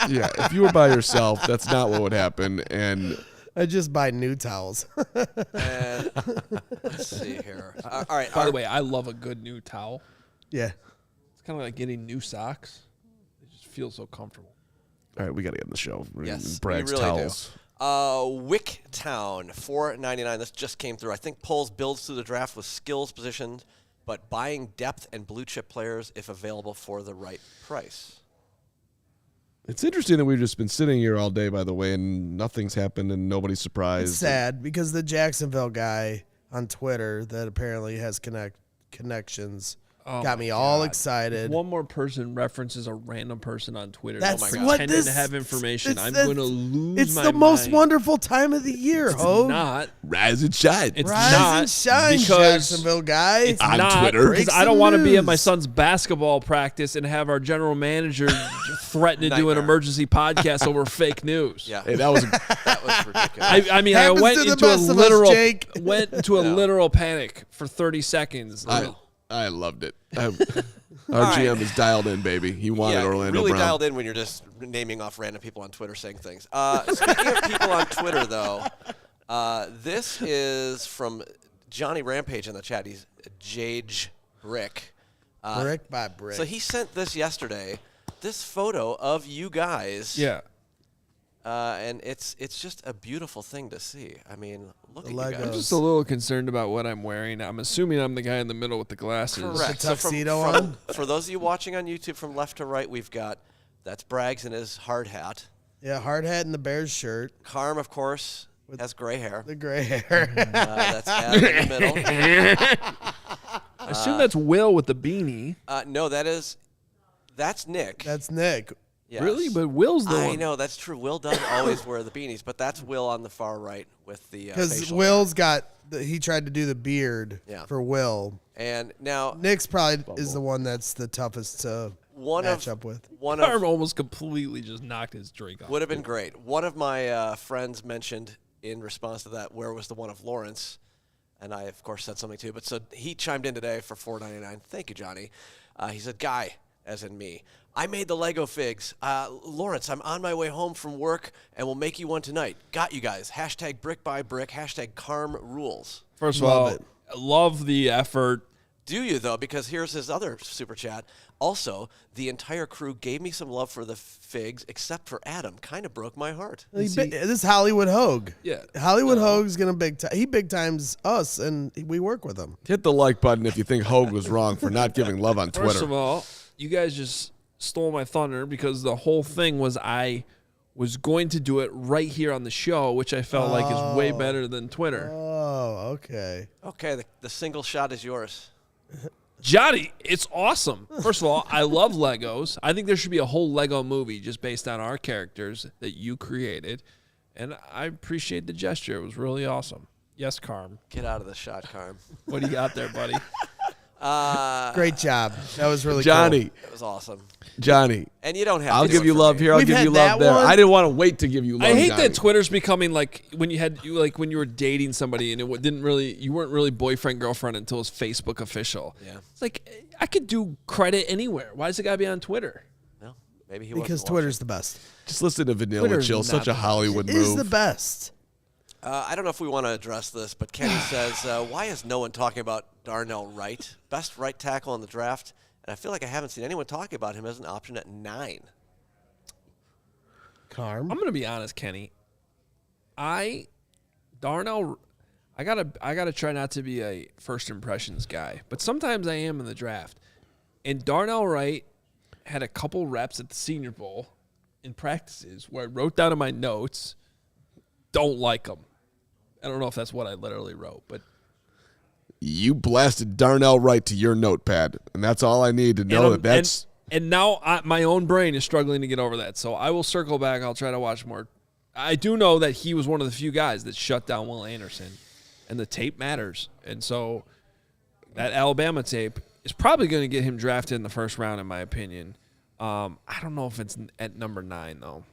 Yeah, if you were by yourself, that's not what would happen. And I just buy new towels. And let's see here. All right. By the way, I love a good new towel. Yeah. It's kind of like getting new socks. It just feels so comfortable. all right, we got to get in the show. Yes, Bragg's we really towels. do. Wicktown, $4.99. This just came through. I think polls builds through the draft with skills positioned, but buying depth and blue chip players if available for the right price. It's interesting that we've just been sitting here all day, by the way, and nothing's happened and nobody's surprised. It's sad because the Jacksonville guy on Twitter that apparently has connections got me all excited. One more person references a random person on Twitter. That's that's what pretending this to have information. it's- I'm that's- going to lose It's my the most mind. wonderful time of the year, It's Hoge. not. Rise and shine. It's Rise not and shine, because Jacksonville guy. It's On not Twitter. because Break I don't some want to be at my news. son's basketball practice and have our general manager threaten to do an Nightmare. emergency podcast over fake news. Yeah, Hey, that was that was ridiculous. I mean, Happens I went to the into a best of us, literal Jake. went into a literal panic for 30 seconds. I loved it. Our GM is dialed in, baby. He wanted Orlando really Brown. dialed in when you're just naming off random people on Twitter saying things. Speaking of people on Twitter, though, this is from Johnny Rampage in the chat. He's Jage Brick. Brick by brick. So he sent this yesterday, this photo of you guys. Yeah. And it's just a beautiful thing to see. I mean, look at you Legos. guys. I'm just a little concerned about what I'm wearing. I'm assuming I'm the guy in the middle with the glasses. Correct. The tuxedo on? For those of you watching on YouTube from left to right, we've got, that's Braggs in his hard hat. Yeah, hard hat and the Bears shirt. Carm, of course, has gray hair. The gray hair. That's Adam in the middle. I assume that's Will with the beanie. No, that's Nick. That's Nick. Yes. Really? But Will's the I one. know, that's true. Will does always wear the beanies, but that's Will on the far right with the Because facial Will's got, he tried to do the beard Yeah. for Will. hair. And now, Nick's probably is the one that's the toughest to match up with. one Carm of almost completely just knocked his drink off. would have been great. One of my friends mentioned in response to that, where was the one of Lawrence? And I, of course, said something too. But so he chimed in today for $4.99. Thank you, Johnny. He said, Guy, as in me, I made the Lego figs. Lawrence, I'm on my way home from work, and we'll make you one tonight. Got you guys. Hashtag brick by brick. Hashtag Carm rules. First of Love all, it. love the effort. Do you, though? Because here's his other super chat. Also, the entire crew gave me some love for the figs, except for Adam. Kind of broke my heart. This is Hollywood Hoge. Yeah. Hollywood Hoge's going to he big times us, and we work with him. Hit the like button if you think Hoge was wrong for not giving love on Twitter. First of all, you guys just stole my thunder because the whole thing was I was going to do it right here on the show, which I felt like is way better than Twitter. Oh, okay. Okay, the single shot is yours. Johnny, it's awesome. First of all, I love Legos. I think there should be a whole Lego movie just based on our characters that you created. And I appreciate the gesture. It was really awesome. Yes, Carm. Get out of the shot, Carm. What do you got there, buddy? Great job. That was really Johnny, cool. It was awesome. Johnny, And you don't have I'll to do give it you for love me. here. I'll We've give had you love that there. one. I didn't want to wait to give you love. I hate Johnny. that Twitter's becoming like when you had when you were dating somebody and you weren't really boyfriend girlfriend until it was Facebook official. Yeah. It's like I could do credit anywhere. Why does it gotta be on Twitter? No, maybe he Because wasn't Twitter's the best. Just listen to Vanilla Twitter's Chill. not Such a the Hollywood It is move. the best. I don't know if we want to address this, but Kenny says, why is no one talking about Darnell Wright? Best right tackle in the draft. And I feel like I haven't seen anyone talking about him as an option at 9. Carm. I'm gonna be honest, Kenny. Darnell, I gotta try not to be a first impressions guy, but sometimes I am in the draft. And Darnell Wright had a couple reps at the Senior Bowl in practices where I wrote down in my notes, "Don't like him." I don't know if that's what I literally wrote, but You blasted Darnell Wright to your notepad, and that's all I need to know that that's. And now my own brain is struggling to get over that. So I will circle back. I'll try to watch more. I do know that he was one of the few guys that shut down Will Anderson, and the tape matters. And so that Alabama tape is probably going to get him drafted in the first round, in my opinion. I don't know if it's at number 9, though.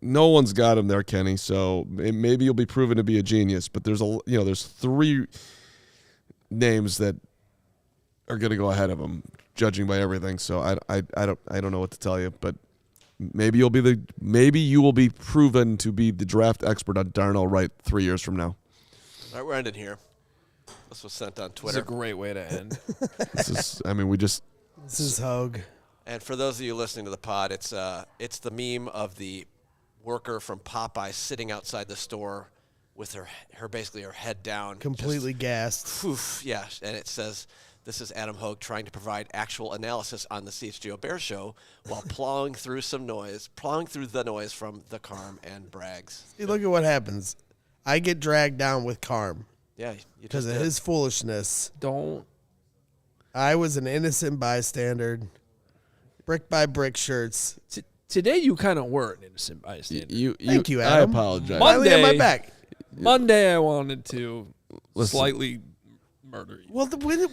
No one's got him there, Kenny. So maybe you'll be proven to be a genius. But there's there's 3 names that are going to go ahead of him, judging by everything. So I don't know what to tell you. But maybe you will be proven to be the draft expert on Darnell Wright 3 years from now. All right, we're ending here. This was sent on Twitter. This is a great way to end. This is Hoge. And for those of you listening to the pod, it's the meme of the worker from Popeye sitting outside the store with her basically her head down, Completely gassed. Poof, yeah, and it says, "This is Adam Hoge trying to provide actual analysis on the CHGO Bears show while plowing through the noise from the Carm and Braggs." See, look at what happens. I get dragged down with Carm. Yeah, because of his foolishness. Don't. I was an innocent bystander. Brick by brick shirts. Today you kind of were an innocent bystander. Thank you, Adam. I apologize. Finally on my back. Monday I wanted to slightly murder you. Well,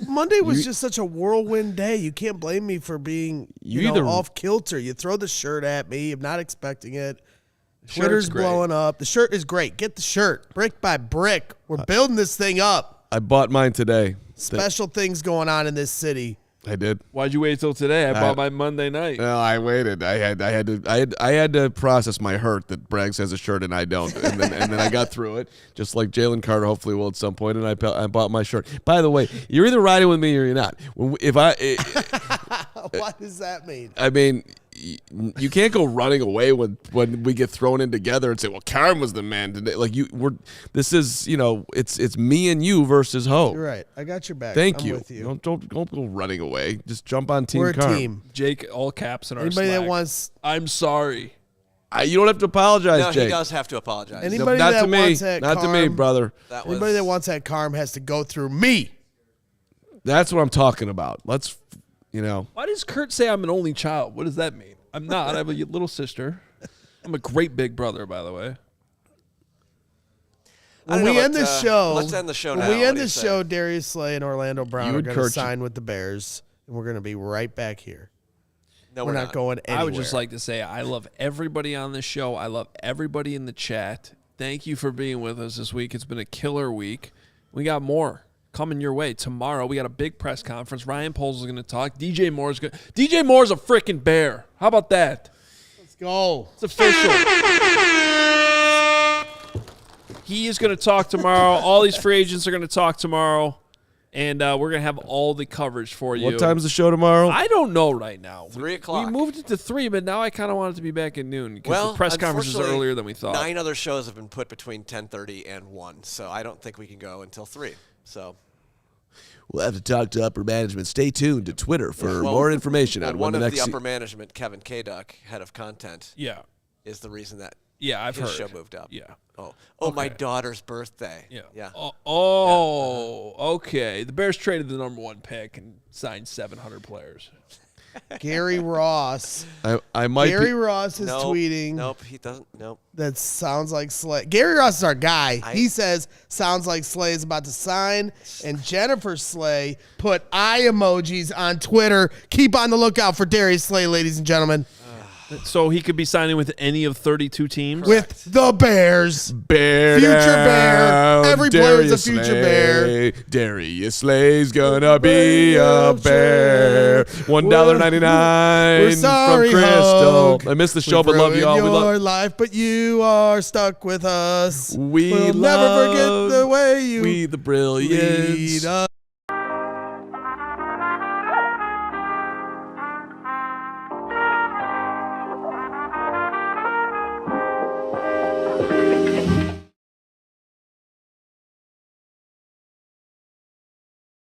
Monday was just such a whirlwind day. You can't blame me for being off kilter. You throw the shirt at me. I'm not expecting it. Twitter's blowing up. The shirt is great. Get the shirt. Brick by brick. We're building this thing up. I bought mine today. Special things going on in this city. I did. Why'd you wait till today? I bought mine Monday night. No, I waited. I had to process my hurt that Braggs has a shirt and I don't, and then I got through it, just like Jalen Carter hopefully will at some point, and I bought my shirt. By the way, you're either riding with me or you're not. What does that mean? I mean, you can't go running away when we get thrown in together and say, "Well, Carman was the man today." Like this is it's me and you versus Hoge. You're right. I got your back. Thank I'm you. With you. Don't go running away. Just jump on Team We're Carman. a team. Jake, all caps in our Anybody Slack. that wants, I'm sorry. You don't have to apologize, No, Jake. he does have to apologize. Anybody not that to me. wants that Not to me, Carm, brother. Anybody that wants that Carm has to go through me. That's what I'm talking about. Let's, Why does Kurt say I'm an only child? What does that mean? I'm not. I have a little sister. I'm a great big brother, by the way. When we end this show, let's end the show now. When we end What do you this say? show, Darius Slay and Orlando Brown You are and going to Kurt sign with the Bears, and we're going to be right back here. No, we're not going anywhere. I would just like to say I love everybody on this show. I love everybody in the chat. Thank you for being with us this week. It's been a killer week. We got more coming your way. Tomorrow, we got a big press conference. Ryan Poles is going to talk. DJ Moore's a freaking Bear. How about that? Let's go. It's official. He is going to talk tomorrow. All these free agents are going to talk tomorrow. And we're going to have all the coverage for you. What time's the show tomorrow? I don't know right now. 3 o'clock. We moved it to 3, but now I kind of want it to be back at noon because the press conference is unfortunately, earlier than we thought. 9 other shows have been put between 10:30 and 1, so I don't think we can go until 3. So we'll have to talk to upper management. Stay tuned to Twitter for more information on one when of the next the upper management, Kevin K-Duck, head of content, Yeah. is the reason that I've his heard. show moved up. Yeah. My daughter's birthday. Yeah. Yeah. Okay. The Bears traded the number 1 pick and signed 700 players. Gary Ross. I might Gary Ross is tweeting. Nope, he doesn't. Nope. That sounds like Slay. Gary Ross is our guy. He says sounds like Slay is about to sign, and Jennifer Slay put eye emojis on Twitter. Keep on the lookout for Darius Slay, ladies and gentlemen. So he could be signing with any of 32 teams? With the Bears. Bear Future down, Bear. Every player is a Darius future Slay. Bear. Darius Slay's gonna be a Bear. $1.99 We're sorry, from Crystal. Hoge. I missed the show, We've but love you all. We ruined your love. life, but you are stuck with us. We'll We'll never forget the way you We the brilliance. lead us.